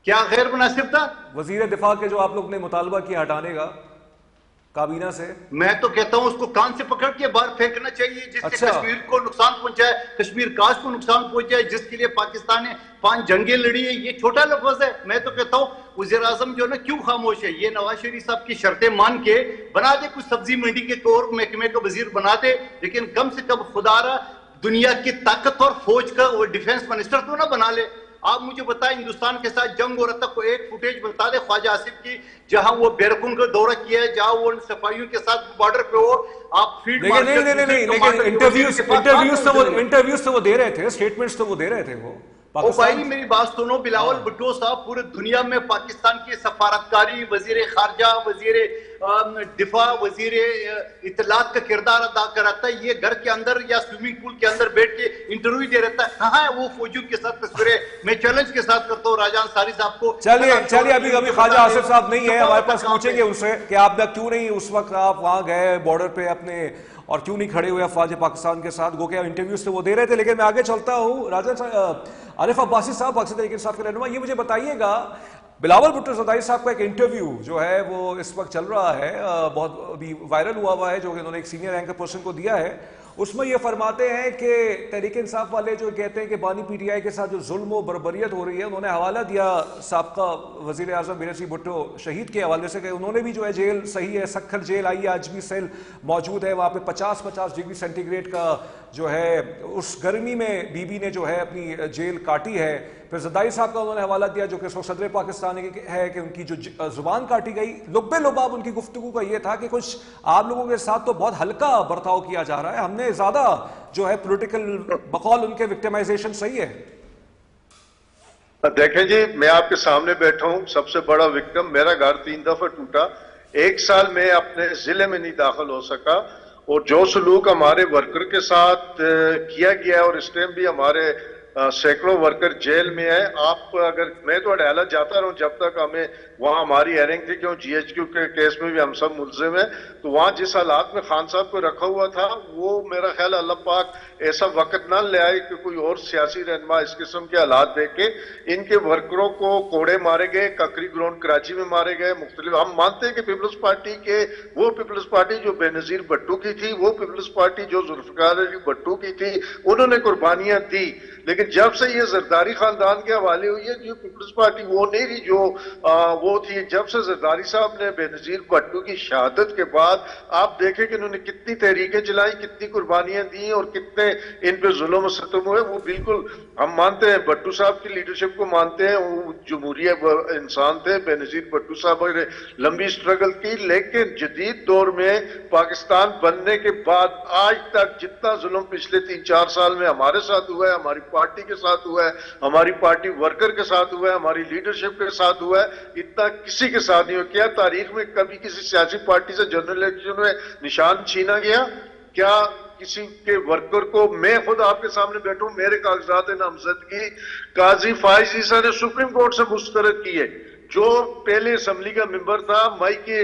کیا غیر مناسب تھا؟ وزیر دفاع کے جو آپ لوگ نے مطالبہ کیا ہٹانے کا کابینہ سے, میں تو کہتا ہوں اس کو کان سے پکڑ کے باہر پھینکنا چاہیے جس سے کشمیر کو نقصان پہنچائے, کشمیر کاش کو نقصان پہنچائے, جس کے لیے پاکستان نے 5 جنگیں لڑی ہے. یہ چھوٹا لفظ ہے. میں تو کہتا ہوں وزیر اعظم جو ہے نا کیوں خاموش ہے؟ یہ نواز شریف صاحب کی شرطیں مان کے بنا دے, کچھ سبزی منڈی کے اور محکمے کا وزیر بنا دے, لیکن کم سے کم خدا را دنیا کی طاقتور فوج کا وہ ڈیفنس منسٹر تو نہ بنا لے. آپ مجھے بتائیں ہندوستان کے ساتھ جنگ ہو رہا تھا, کوئی ایک فوٹیج بتا دے خواجہ آصف کی جہاں وہ بیرکن کا دورہ کیا ہے, جہاں وہ سپاہیوں کے ساتھ بارڈر پہ ہو, آپ فیلڈ انٹرویوز تو وہ دے رہے تھے, اسٹیٹمنٹس تو وہ دے رہے تھے. وہ بھائی میری بات سنو, بلاول بھٹو صاحب پورے دنیا میں پاکستان کی سفارتکاری, وزیر خارجہ, وزیر دفاع, وزیر اطلاعات کا کردار ادا کراتا ہے. یہ گھر کے اندر یا سوئمنگ پول کے اندر بیٹھ کے انٹرویو دے رہتا ہے. کہاں ہے وہ فوجیوں کے ساتھ تصویریں؟ میں چیلنج کے ساتھ کرتا ہوں راجہ انصاری صاحب کو. چلیے ابھی خواجہ آصف صاحب نہیں ہے ہمارے پاس, پوچھیں گے ان سے کہ آپ کیوں نہیں اس وقت آپ وہاں گئے بارڈر پہ اپنے, اور کیوں نہیں کھڑے ہوئے افواج پاکستان کے ساتھ؟ گو کہ انٹرویوز تو وہ دے رہے تھے. لیکن میں آگے چلتا ہوں, راجہ عارف عباسی صاحب پاکستان تحریک انصاف کے رہنما, یہ مجھے بتائیے گا بلاول بھٹو زرداری صاحب کا ایک انٹرویو جو ہے وہ اس وقت چل رہا ہے, بہت ابھی وائرل ہوا ہے, جو کہ انہوں نے ایک سینئر اینکر پرسن کو دیا ہے. اس میں یہ فرماتے ہیں کہ تحریک انصاف والے جو کہتے ہیں کہ بانی پی ٹی آئی کے ساتھ جو ظلم و بربریت ہو رہی ہے, انہوں نے حوالہ دیا سابقہ وزیر اعظم بینظیر بھٹو شہید کے حوالے سے کہ انہوں نے بھی جو ہے جیل صحیح ہے, سکھر جیل آئی ہے, آج بھی سیل موجود ہے وہاں پہ, 50 ڈگری سینٹی گریڈ کا جو ہے اس گرمی میں بی بی نے جو ہے اپنی جیل کاٹی ہے. پھر زرداری صاحب کا انہوں نے حوالہ دیا جو کہ اس وقت صدر پاکستان ہے کہ ان کی جو زبان کاٹی گئی. لب لباب ان کی گفتگو کا یہ تھا کہ کچھ آپ لوگوں کے ساتھ تو بہت ہلکا برتاؤ کیا جا رہا ہے, ہم نے زیادہ جو ہے پولیٹیکل بقول ان کے وکٹمائزیشن صحیح ہے. دیکھیں جی, میں آپ کے سامنے بیٹھا ہوں, سب سے بڑا وکٹم, میرا گھر 3 دفعہ ٹوٹا, 1 سال میں اپنے ضلع میں نہیں داخل ہو سکا, اور جو سلوک ہمارے ورکر کے ساتھ کیا گیا ہے, اور اس ٹائم بھی ہمارے سینکڑوں ورکر جیل میں ہیں. آپ اگر, میں تو اڈیالہ جاتا رہا ہوں جب تک ہمیں وہاں ہماری ہیئرنگ تھی, کیوں جی ایچ کیو کے کیس میں بھی ہم سب ملزم ہیں, تو وہاں جس حالات میں خان صاحب کو رکھا ہوا تھا, وہ میرا خیال اللہ پاک ایسا وقت نہ لے آئے کہ کوئی اور سیاسی رہنما اس قسم کے حالات دیکھ کے ان کے ورکروں کو کوڑے مارے گئے, ککری گراؤنڈ کراچی میں مارے گئے, مختلف. ہم مانتے ہیں کہ پیپلز پارٹی کے, وہ پیپلز پارٹی جو بے نظیر بھٹو کی تھی, وہ پیپلز پارٹی جو ذوالفقار علی بھٹو کی تھی, انہوں نے قربانیاں دی. لیکن جب سے یہ زرداری خاندان کے حوالے ہوئی ہے, جو پیپلز پارٹی وہ نہیں رہی جو وہ تھی. جب سے زرداری صاحب نے بے نظیر بھٹو کی شہادت کے بعد آپ دیکھیں کہ انہوں نے کتنی تحریکیں چلائیں, کتنی قربانیاں دی, اور کتنے ان پہ ظلم و ستم ہوئے. وہ بالکل ہم مانتے ہیں, بھٹو صاحب کی لیڈرشپ کو مانتے ہیں, وہ جمہوریہ انسان تھے. بے نظیر بھٹو صاحب نے لمبی سٹرگل کی, لیکن جدید دور میں پاکستان بننے کے بعد آج تک جتنا ظلم پچھلے 3-4 سال میں ہمارے ساتھ ہوا ہے, ہماری پارٹی کے ساتھ ہوا ہے, ہماری پارٹی ورکر کے ساتھ ہوا ہے, ہماری لیڈرشپ کے ساتھ ہوا ہے, اتنا کسی کے ساتھ نہیں ہوا. کیا تاریخ میں کبھی کسی سیاسی پارٹی سے جنرل الیکشن میں نشان چھینا گیا؟ کیا کسی کے ورکر کو, میں خود آپ کے سامنے بیٹھوں, میرے کاغذات نامزدگی قاضی فائز عیسیٰ نے سپریم کورٹ سے مسترد کی ہے, جو پہلے اسمبلی کا ممبر تھا. مئی کے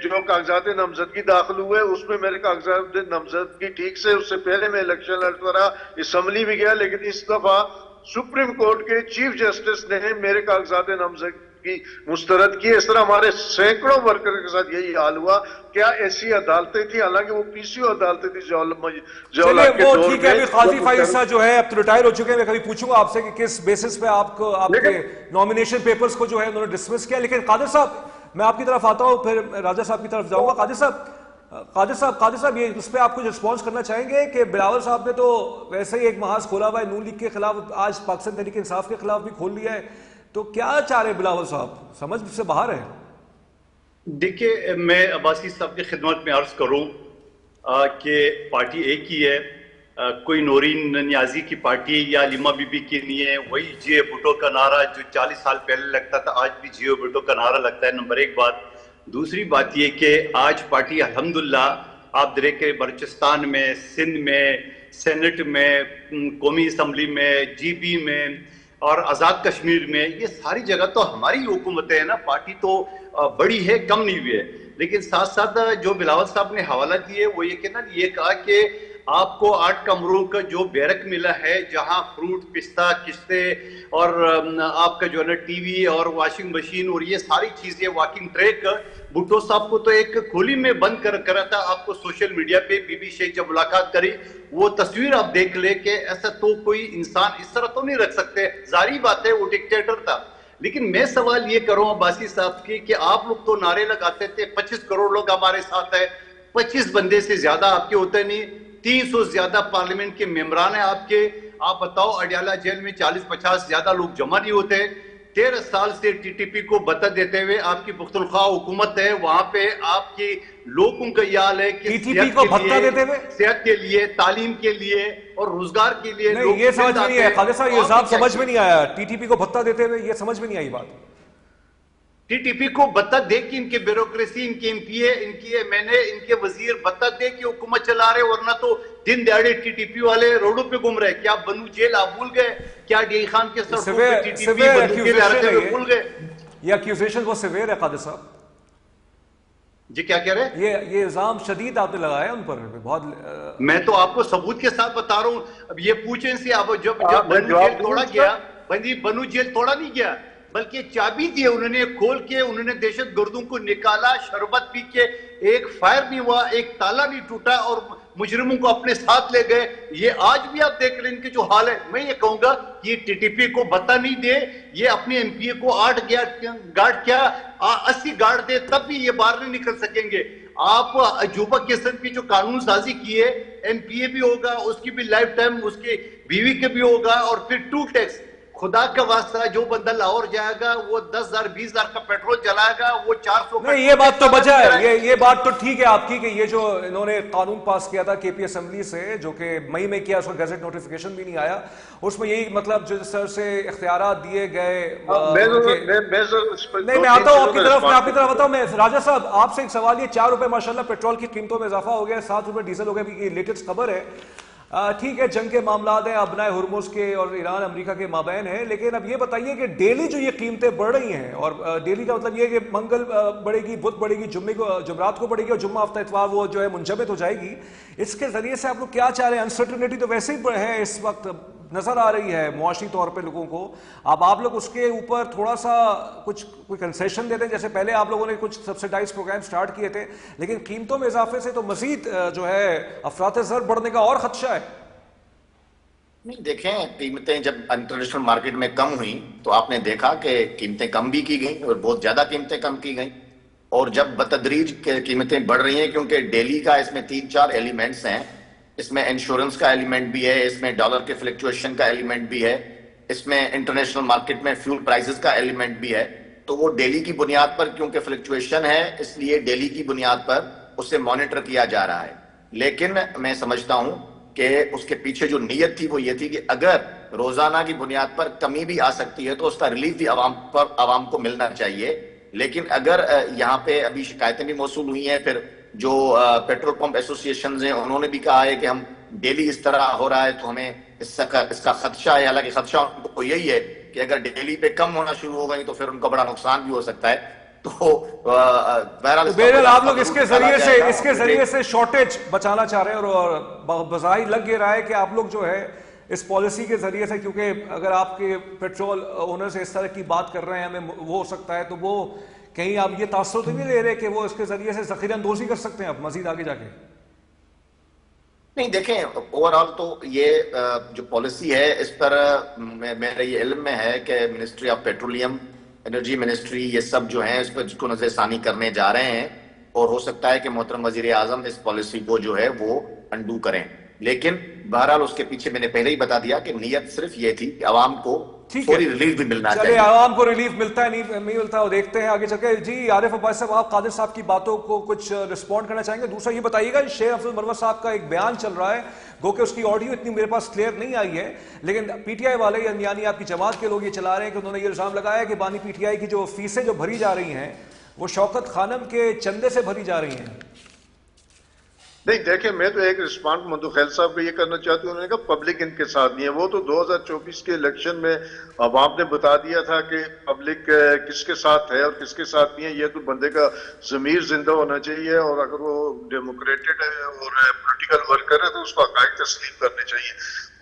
جو کاغذات نامزدگی داخل ہوئے, اس میں میرے کاغذات نامزدگی ٹھیک سے, اس سے پہلے میں الیکشن لڑتا رہا, اسمبلی بھی گیا, لیکن اس دفعہ سپریم کورٹ کے چیف جسٹس نے میرے کاغذات نامزدگی مسترد کی. اس طرح ہمارے سینکڑوں ورکر کے ساتھ یہی حال ہوا. کیا ایسی عدالتیں تھیں؟ حالانکہ وہ پی سی او عدالتیں تھیں چلے وہ ٹھیک ہے. قاضی فائز صاحب جو ہے اب تو ریٹائر ہو چکے ہیں, میں کبھی پوچھوں گا آپ سے کہ کس بیسس پہ آپ کو آپ کے نومینیشن پیپرز کو جو ہے انہوں نے ڈسمس کیا. لیکن قادر صاحب, میں آپ کی طرف آتا ہوں, پھر راجہ صاحب کی طرف جاؤں گا. قادر صاحب یہ اس پہ آپ کچھ رسپانس کرنا چاہیں گے کہ بلاول صاحب نے تو ویسے ہی ایک محاذ کھولا ہوا ہے نون لیگ کے خلاف, آج پاکستان تحریک انصاف کے خلاف بھی کھول لیا ہے, تو کیا چاہ رہے بلاول صاحب؟ سمجھ سے باہر ہے. دیکھیے, میں عباسی صاحب کی خدمت میں عرض کروں کہ پارٹی ایک ہی ہے, کوئی نورین نیازی کی پارٹی یا علیمہ بی بی کی نہیں ہے. وہی جیو بھٹو کا نعرہ جو 40 سال پہلے لگتا تھا, آج بھی جیو بھٹو کا نعرہ لگتا ہے. نمبر 1 بات. دوسری بات یہ کہ آج پارٹی الحمدللہ آپ دیکھیں بلوچستان میں, سندھ میں, سینٹ میں, قومی اسمبلی میں, جی بی میں اور آزاد کشمیر میں, یہ ساری جگہ تو ہماری حکومتیں ہیں نا. پارٹی تو بڑی ہے, کم نہیں ہوئی ہے. لیکن ساتھ ساتھ جو بلاول صاحب نے حوالہ دیے وہ یہ کہ نا, یہ کہا کہ آپ کو 8 کمروں کا جو بیرک ملا ہے, جہاں فروٹ, پستہ, کشتے اور آپ کا جو ہے نا ٹی وی اور واشنگ مشین اور یہ ساری چیزیں, واکنگ ٹریک, بھٹو صاحب کو تو ایک کھولی میں بند کر کرا تھا. آپ کو سوشل میڈیا پہ بی بی شیخ جب ملاقات کری, وہ تصویر آپ دیکھ لے کہ ایسا تو کوئی انسان اس طرح تو نہیں رکھ سکتے. ظاہری بات ہے وہ ڈکٹیٹر تھا. لیکن میں سوال یہ کروں عباسی صاحب کی کہ آپ لوگ تو نعرے لگاتے تھے 25 کروڑ لوگ ہمارے ساتھ ہیں, 25 بندے سے زیادہ آپ کے ہوتے نہیں, 300 زیادہ پارلیمنٹ کے ممبران ہیں آپ کے. آپ بتاؤ اڈیالہ جیل میں 40-50 زیادہ لوگ جمع نہیں ہوتے. 13 سال سے ٹی ٹی پی کو بتا دیتے ہوئے آپ کی پختونخوا حکومت ہے, وہاں پہ آپ کی لوگوں کا یہ حال ہے کہ صحت کے لیے, تعلیم کے لیے اور روزگار کے لیے. نہیں, یہ سمجھ میں نہیں آیا خالد صاحب, یہ صاحب سمجھ میں نہیں آیا. ٹی ٹی پی کو بھتہ دیتے ہوئے یہ سمجھ میں نہیں آئی بات. ٹی ٹی پی کو بتہ دے کہ ان کے بیوروکریسی, ان کے ایم پی اے, ان کے ایم این اے, ان کے وزیر بتہ دے کہ حکومت چلا رہے, ورنہ تو دن دیہڑے ٹی ٹی پی والے روڈوں پہ گھوم رہے. کیا بنو جیل آپ بھول گئے؟ کیا ڈی خان کے سڑکوں پہ ٹی ٹی پی بندوقیں لے رکھے ہوئے بھول گئے؟ یہ ایکیوزیشن بہت سیویئر ہے قادر صاحب. جی کیا کہہ رہے ہیں؟ یہ الزام شدید آپ نے لگایا ان پر بہت. میں تو آپ کو ثبوت کے ساتھ بتا رہا ہوں. اب یہ پوچھیں سے, اب جب بنو جیل توڑا گیا, بنو جیل توڑا نہیں گیا, بلکہ چابی دی انہوں نے کھول کے انہوں نے دہشت گردوں کو نکالا, شربت پی کے, ایک فائر نہیں ہوا, ایک تالا نہیں ٹوٹا اور مجرموں کو اپنے ساتھ لے گئے. یہ آج بھی آپ دیکھ لیں ان کے جو حال ہے. میں یہ کہوں گا کہ یہ ٹی ٹی پی کو بتا نہیں دے, یہ اپنے ایم پی اے کو 8 گارڈ کیا 80 گارڈ دے تب بھی یہ باہر نہیں نکل سکیں گے. آپ اجوبہ قسم کی جو قانون سازی کی ہے, ایم پی اے بھی ہوگا, اس کی بھی لائف ٹائم, اس کی بیوی کے بھی ہوگا, اور پھر 2 ٹیکس. خدا کا واسطہ جو بندہ لاہور جائے گا وہ 10,000 20,000 کا پیٹرول جلائے گا, وہ 400 نہیں, یہ بات تو بچا ہے, یہ بات تو ٹھیک ہے آپ کی کہ یہ جو انہوں نے قانون پاس کیا تھا کے پی اسمبلی سے, جو کہ مئی میں کیا, اس کو گیزٹ نوٹیفیکیشن بھی نہیں آیا, اس میں یہی مطلب جو سر سے اختیارات دیے گئے. نہیں, میں آتا ہوں آپ کی طرف, میں آپ کی طرف بتاؤں. میں راجہ صاحب آپ سے ایک سوال, یہ 4 روپے ماشاءاللہ پیٹرول کی قیمتوں میں اضافہ ہو گیا, 7 روپے ڈیزل ہو گیا, یہ لیٹسٹ خبر ہے. ٹھیک ہے, جنگ کے معاملات ہیں, ابنائے ہرمز کے اور ایران امریکہ کے مابین ہیں, لیکن اب یہ بتائیے کہ ڈیلی جو یہ قیمتیں بڑھ رہی ہیں, اور ڈیلی کا مطلب یہ کہ منگل بڑھے گی, بدھ بڑھے گی, جمعرات کو بڑھے گی, اور جمعہ ہفتہ اتوار وہ جو ہے منجمد ہو جائے گی. اس کے ذریعے سے آپ لوگ کیا چاہ رہے ہیں؟ انسرٹنٹی تو ویسے ہی ہے اس وقت نظر آ رہی ہے معاشی طور پہ لوگوں کو. اب آپ لوگ اس کے اوپر تھوڑا سا کوئی کنسیشن دیتے ہیں, جیسے پہلے آپ لوگوں نے کچھ سبسیڈائز پروگرام سٹارٹ کیے تھے, لیکن قیمتوں میں اضافے سے تو مزید جو ہے افراط زر بڑھنے کا اور خدشہ ہے. نہیں دیکھیں, قیمتیں جب انٹرنیشنل مارکیٹ میں کم ہوئیں تو آپ نے دیکھا کہ قیمتیں کم بھی کی گئیں, اور بہت زیادہ قیمتیں کم کی گئیں. اور جب بتدریج قیمتیں بڑھ رہی ہیں, کیونکہ ڈیلی کا اس میں 3-4 ایلیمنٹس ہیں, اس میں انشورنس کا ایلیمنٹ بھی ہے, اس میں ڈالر کے فلیکچویشن کا ایلیمنٹ بھی ہے, اس میں انٹرنیشنل مارکیٹ میں فیول پرائسز کا ایلیمنٹ بھی ہے. تو وہ ڈیلی کی بنیاد پر, کیونکہ فلیکچویشن ہے, اس لیے ڈیلی کی بنیاد پر اسے مانیٹر کیا جا رہا ہے. لیکن میں سمجھتا ہوں کہ اس کے پیچھے جو نیت تھی وہ یہ تھی کہ اگر روزانہ کی بنیاد پر کمی بھی آ سکتی ہے تو اس کا ریلیف بھی عوام کو ملنا چاہیے. لیکن اگر یہاں پہ ابھی شکایتیں بھی موصول ہوئی ہیں, پھر جو پیٹرول پمپ ایسوسی ایشنز ہیں انہوں نے بھی کہا ہے کہ ہم ڈیلی اس طرح ہو رہا ہے تو ہمیں اس کا خدشہ ہے. حالانکہ خدشہ ان کو یہی ہے کہ اگر ڈیلی پہ کم ہونا شروع ہو گئی تو پھر ان کا بڑا نقصان بھی ہو سکتا ہے. تو بہرحال آپ لوگ اس کے ذریعے سے شارٹیج بچانا چاہ رہے ہیں, اور بظاہر لگ یہ رہا ہے کہ آپ لوگ جو ہے اس پالیسی کے ذریعے سے, کیونکہ اگر آپ کے پیٹرول اونر سے اس طرح کی بات کر رہے ہیں ہمیں وہ ہو سکتا ہے, تو وہ کہیں آپ یہ تاثر تو نہیں لے رہے کہ وہ اس کے ذریعے سے ذخیرہ اندوزی کر سکتے ہیں اب مزید آگے جا کے؟ نہیں دیکھیں, اوور آل تو یہ جو پالیسی ہے اس پر میرے یہ علم میں ہے کہ ministry of petroleum, energy ministry, یہ سب جو ہیں اس پر کو نظر ثانی کرنے جا رہے ہیں, اور ہو سکتا ہے کہ محترم وزیر اعظم اس پالیسی کو جو ہے وہ انڈو کریں. لیکن بہرحال اس کے پیچھے میں نے پہلے ہی بتا دیا کہ نیت صرف یہ تھی کہ عوام کو فوری ریلیف بھی ملنا چاہیے. عوام کو ریلیف ملتا ہے نہیں ملتا, وہ دیکھتے ہیں آگے چل کے. جی عارف عباس صاحب, آپ قادر صاحب کی باتوں کو کچھ رسپونڈ کرنا چاہیں گے؟ دوسرا یہ بتائیے گا, شیر افضل مروت صاحب کا ایک بیان چل رہا ہے, گو کہ اس کی آڈیو اتنی میرے پاس کلیئر نہیں آئی ہے, لیکن پی ٹی آئی والے یعنی آپ کی جماعت کے لوگ یہ چلا رہے ہیں کہ انہوں نے یہ الزام لگایا کہ بانی پی ٹی آئی کی جو فیسیں جو بھری جا رہی ہیں وہ شوکت خانم کے چندے سے بھری جا رہی ہیں. نہیں دیکھیں, میں تو ایک رسپانڈ مندو خیل صاحب کو یہ کرنا چاہتی ہوں, انہوں نے کہا پبلک ان کے ساتھ نہیں ہے. وہ تو 2024 کے الیکشن میں عوام نے بتا دیا تھا کہ پبلک کس کے ساتھ ہے اور کس کے ساتھ نہیں ہے. یہ تو بندے کا ضمیر زندہ ہونا چاہیے, اور اگر وہ ڈیموکریٹڈ ہے اور پولیٹیکل ورکر ہے تو اس کو حقائق تسلیم کرنے چاہیے.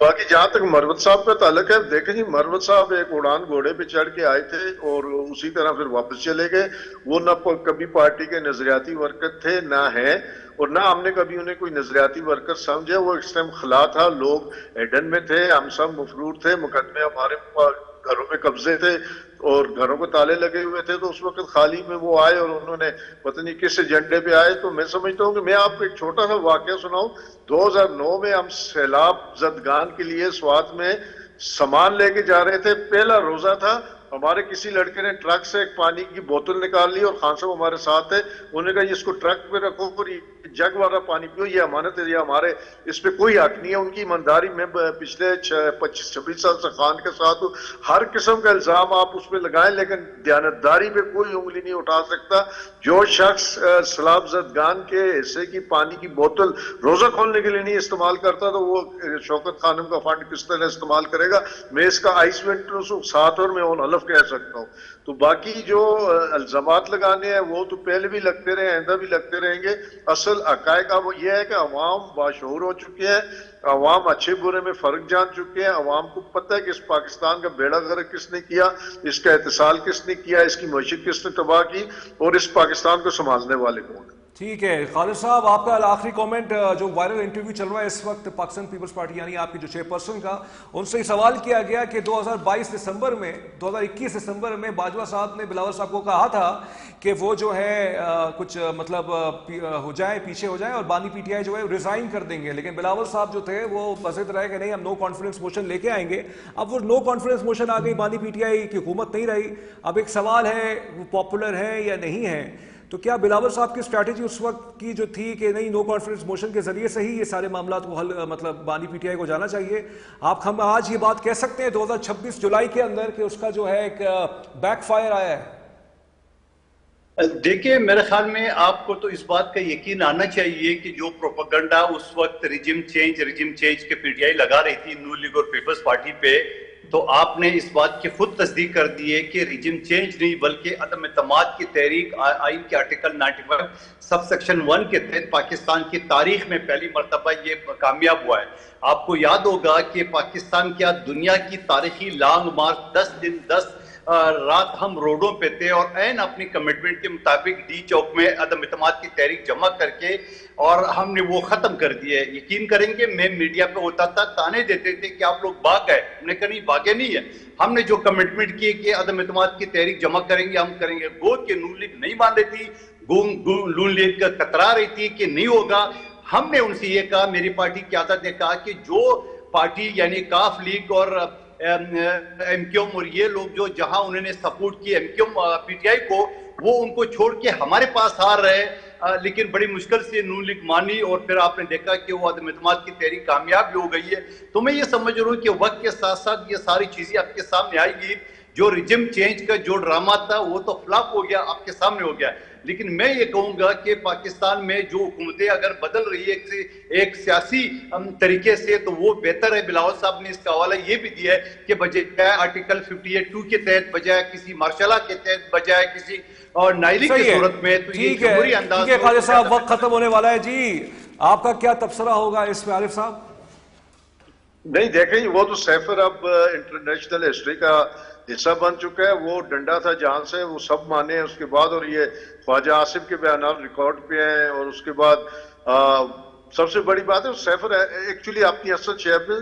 باقی جہاں تک مروت صاحب کا تعلق ہے, دیکھیں جی, مروت صاحب ایک اڑان گھوڑے پہ چڑھ کے آئے تھے اور اسی طرح پھر واپس چلے گئے. وہ نہ کبھی پارٹی کے نظریاتی ورکر تھے نہ ہیں, اور نہ ہم نے کبھی انہیں کوئی نظریاتی ورکر سمجھا. وہ اس ٹائم خلا تھا, لوگ ایڈن میں تھے, ہم سب مفرور تھے, مقدمے ہمارے گھروں میں قبضے تھے اور گھروں کو تالے لگے ہوئے تھے. تو اس وقت خالی میں وہ آئے اور انہوں نے پتہ نہیں کس ایجنڈے پہ آئے. تو میں سمجھتا ہوں کہ میں آپ کو ایک چھوٹا سا واقعہ سناؤں. 2009 میں ہم سیلاب زدگان کے لیے سوات میں سامان لے کے جا رہے تھے, پہلا روزہ تھا. ہمارے کسی لڑکے نے ٹرک سے ایک پانی کی بوتل نکال لی, اور خان صاحب ہمارے ساتھ ہے, انہوں نے کہا یہ اس کو ٹرک پہ رکھو اور جگ والا پانی پیو, یہ امانت ہے, یہ ہمارے اس پہ کوئی حق نہیں ہے. ان کی ایمانداری میں پچھلے 25-26 سال سے خان کے ساتھ ہوں. ہر قسم کا الزام آپ اس پہ لگائیں, لیکن دیانتداری پہ کوئی انگلی نہیں اٹھا سکتا. جو شخص سیلاب زدگان کے حصے کی پانی کی بوتل روزہ کھولنے کے لیے نہیں استعمال کرتا تو وہ شوکت خانم کا فنڈ کس طرح استعمال کرے گا. میں اس کا آئس وٹنس ہوں, ساتھ اور میں مخالف کہہ سکتا ہوں. تو باقی جو الزامات لگانے ہیں وہ تو پہلے بھی لگتے رہے، آئندہ بھی لگتے رہیں گے. اصل حقائق اب یہ ہے کہ عوام باشعور ہو چکے ہیں، عوام اچھے برے میں فرق جان چکے ہیں. عوام کو پتہ ہے کہ اس پاکستان کا بیڑا غرق کس نے کیا، اس کا اتصال کس نے کیا، اس کی معیشت کس نے تباہ کی، اور اس پاکستان کو سنبھالنے والے کون ہیں. ٹھیک ہے خالد صاحب، آپ کا آخری کامنٹ. جو وائرل انٹرویو چل رہا ہے اس وقت پاکستان پیپلز پارٹی یعنی آپ کی جو چیئرپرسن کا، ان سے سوال کیا گیا کہ 2022 دسمبر میں 2021 دسمبر میں باجوہ صاحب نے بلاول صاحب کو کہا تھا کہ وہ جو ہے کچھ مطلب ہو جائے، پیچھے ہو جائے اور بانی پی ٹی آئی جو ہے ریزائن کر دیں گے، لیکن بلاول صاحب جو تھے وہ بزد رہے کہ نہیں ہم نو کانفیڈنس موشن لے کے آئیں گے. اب وہ نو کانفیڈنس موشن آ گئی، بانی پی ٹی آئی کی حکومت نہیں رہی. اب ایک سوال ہے وہ پاپولر ہے یا نہیں ہے، تو کیا بلاول صاحب کی اسٹریٹجی اس وقت کی جو تھی کہ نہیں نو کانفیڈنس موشن کے ذریعے سے ہی یہ سارے معاملات کو حل مطلب بانی پی ٹی آئی کو جانا چاہیے؟ ہم آج یہ بات کہہ سکتے ہیں 2026 جولائی کے اندر کہ اس کا جو ہے ایک بیک فائر آیا ہے؟ دیکھیں میرے خیال میں آپ کو تو اس بات کا یقین آنا چاہیے کہ جو پروپیگنڈا اس وقت ریجم چینج کے پی ٹی آئی لگا رہی تھی نون لیگ اور پیپلز پارٹی پہ، تو آپ نے اس بات کی خود تصدیق کر دی ہے کہ ریجم چینج نہیں بلکہ عدم اعتماد کی تحریک آئین کے آرٹیکل 95 سب سیکشن 1 کے تحت پاکستان کی تاریخ میں پہلی مرتبہ یہ کامیاب ہوا ہے. آپ کو یاد ہوگا کہ پاکستان کیا دنیا کی تاریخی لانگ مارچ 10 دن 10 رات ہم روڈوں پہ تھے اور عین اپنی کمٹمنٹ کے مطابق ڈی چوک میں عدم اعتماد کی تحریک جمع کر کے اور ہم نے وہ ختم کر دیا ہے. یقین کریں گے میں میڈیا پہ ہوتا تھا، تانے دیتے تھے کہ آپ لوگ بھاگ گئے، ہم نے کہا نہیں بھاگے نہیں ہے. ہم نے جو کمٹمنٹ کی کہ عدم اعتماد کی تحریک جمع کریں گے ہم کریں گے. گود کے نون لیگ نہیں مان رہی تھی، نون لیگ کا کترا رہی تھی کہ نہیں ہوگا. ہم نے ان سے یہ کہا، میری پارٹی قیادت نے کہا کہ جو پارٹی یعنی کاف لیگ اور ایم کیو ایم اور یہ لوگ جو جہاں انہوں نے سپورٹ کی M Q M P T I کو، وہ ان کو چھوڑ کے ہمارے پاس آ رہے، لیکن بڑی مشکل سے نون لیگ مانی اور پھر آپ نے دیکھا کہ وہ عدم اعتماد کی تحریک کامیاب بھی ہو گئی ہے. تو میں یہ سمجھ رہا ہوں کہ وقت کے ساتھ ساتھ یہ ساری چیزیں آپ کے سامنے آئے گی. جو ریجم چینج کا جو ڈرامہ تھا وہ تو فلاپ ہو گیا، آپ کے سامنے ہو گیا. لیکن میں یہ کہوں گا کہ پاکستان میں جو حکومتیں اگر بدل رہی ہے ایک سیاسی طریقے سے تو وہ بہتر ہے. بلاول صاحب نے اس کا حوالہ یہ بھی دیا ہے کہ بجائے آرٹیکل 58(2) کے تحت، بجائے کسی مارشلہ کے تحت، بجائے کسی اور نائلی کی صورت میں، تو یہ جمہوری انداز. ٹھیک ہے خالد صاحب، وقت ختم ہونے والا ہے. جی آپ کا کیا تبصرہ ہوگا اس پہ عارف صاحب؟ نہیں دیکھیں، وہ تو سیفر اب انٹرنیشنل ہسٹری کا حصہ بن چکا ہے. وہ ڈنڈا تھا جہاں سے وہ سب مانے ہیں اس کے بعد، اور یہ خواجہ آصف کے بیانات ریکارڈ پہ ہیں. اور اس کے بعد سب سے بڑی بات ہے سیفر ایکچولی اپنی اصل شہر میں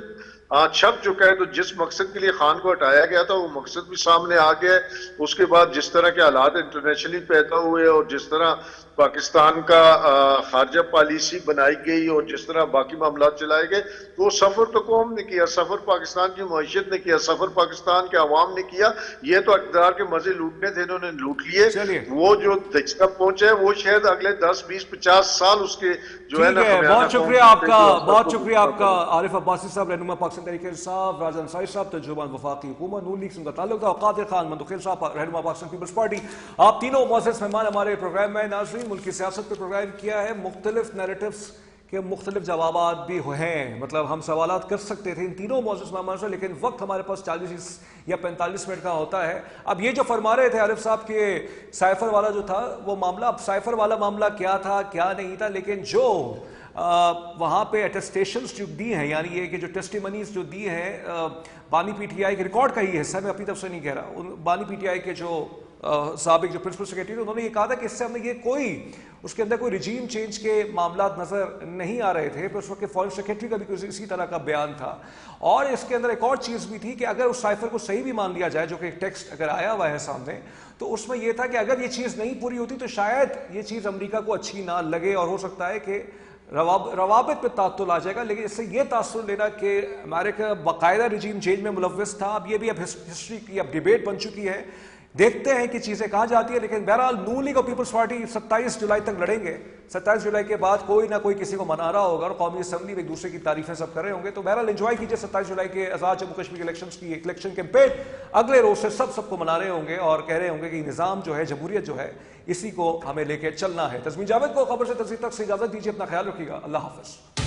چھپ چکا ہے. تو جس مقصد کے لیے خان کو ہٹایا گیا تھا وہ مقصد بھی سامنے آ گیا ہے. اس کے بعد جس طرح کے حالات انٹرنیشنلی پیدا ہوئے اور جس طرح پاکستان کا خارجہ پالیسی بنائی گئی اور جس طرح باقی معاملات چلائے گئے، تو سفر تو قوم نے کیا، سفر پاکستان کی معیشت نے کیا، سفر پاکستان کے عوام نے کیا. یہ تو اقتدار کے مزے لوٹنے تھے، انہوں نے لوٹ لیے. وہ جو تک پہنچے وہ شاید اگلے 10 20 50 سال اس کے جو ہے نا. بہت شکریہ آپ کا، بہت شکریہ آپ کا عارف عباسی صاحب، رہنما پاکستان تحریک انصاف، راجہ انصاری صاحب ترجمان وفاقی حکومت نون لیگ سے ان کا تعلق تھا، قادر خان مندخیل صاحب رہنما پاکستان پیپلز پارٹی. آپ تینوں معزز مہمان ہمارے پروگرام میں. ناظرین، ملک کی سیاست پہ پروگرام کیا ہے، مختلف نیریٹیوز کے مختلف جوابات بھی ہیں، مطلب ہم سوالات کر سکتے تھے ان تینوں معزز مہمان سے، لیکن وقت ہمارے پاس 40 یا 45 منٹ کا ہوتا ہے. اب یہ جو فرما رہے تھے عارف صاحب کہ سائفر والا جو تھا وہ معاملہ، اب سائفر والا معاملہ کیا تھا کیا نہیں تھا، لیکن جو وہاں پہ اٹیسٹیشنز جو دی ہیں، یعنی یہ کہ جو ٹیسٹیمنیز جو دی ہیں بانی پی ٹی آئی کے ریکارڈ کا ہی حصہ، میں اپنی طرف سے نہیں کہہ رہا، بانی پی ٹی آئی کے جو سابق جو پرنسپل سیکریٹری، انہوں نے یہ کہا تھا کہ اس سے ہم نے یہ کوئی اس کے اندر کوئی رجیم چینج کے معاملات نظر نہیں آ رہے تھے. پھر اس وقت فارن سیکریٹری کا بھی اسی طرح کا بیان تھا. اور اس کے اندر ایک اور چیز بھی تھی کہ اگر اس سائفر کو صحیح بھی مان لیا جائے، جو کہ ایک ٹیکسٹ اگر آیا ہوا ہے سامنے، تو اس میں یہ تھا کہ اگر یہ چیز نہیں پوری ہوتی تو شاید یہ چیز امریکہ کو اچھی نہ لگے اور ہو سکتا ہے کہ روابط پہ تعطل آ جائے گا. لیکن اس سے یہ تاثر لینا کہ امریکہ باقاعدہ رجیم چینج میں ملوث تھا، اب یہ بھی اب ہسٹری کی اب ڈیبیٹ بن چکی ہے. دیکھتے ہیں کہ چیزیں کہاں جاتی ہے. لیکن بہرحال نون لیگ اور پیپلز پارٹی 27 جولائی تک لڑیں گے. 27 جولائی کے بعد کوئی نہ کوئی کسی کو منا رہا ہوگا اور قومی اسمبلی میں ایک دوسرے کی تعریفیں سب کر رہے ہوں گے. تو بہرحال انجوائے کیجیے 27 جولائی کے آزاد جموں کشمیر کے الیکشنز کی ایک الیکشن کیمپین. اگلے روز سے سب کو منا رہے ہوں گے اور کہہ رہے ہوں گے کہ نظام جو ہے، جمہوریت جو ہے، اسی کو ہمیں لے کے چلنا ہے. تسمین جاوید کو خبر سے تفصیل تک سے اجازت دیجیے. اپنا خیال رکھیے گا. اللہ حافظ.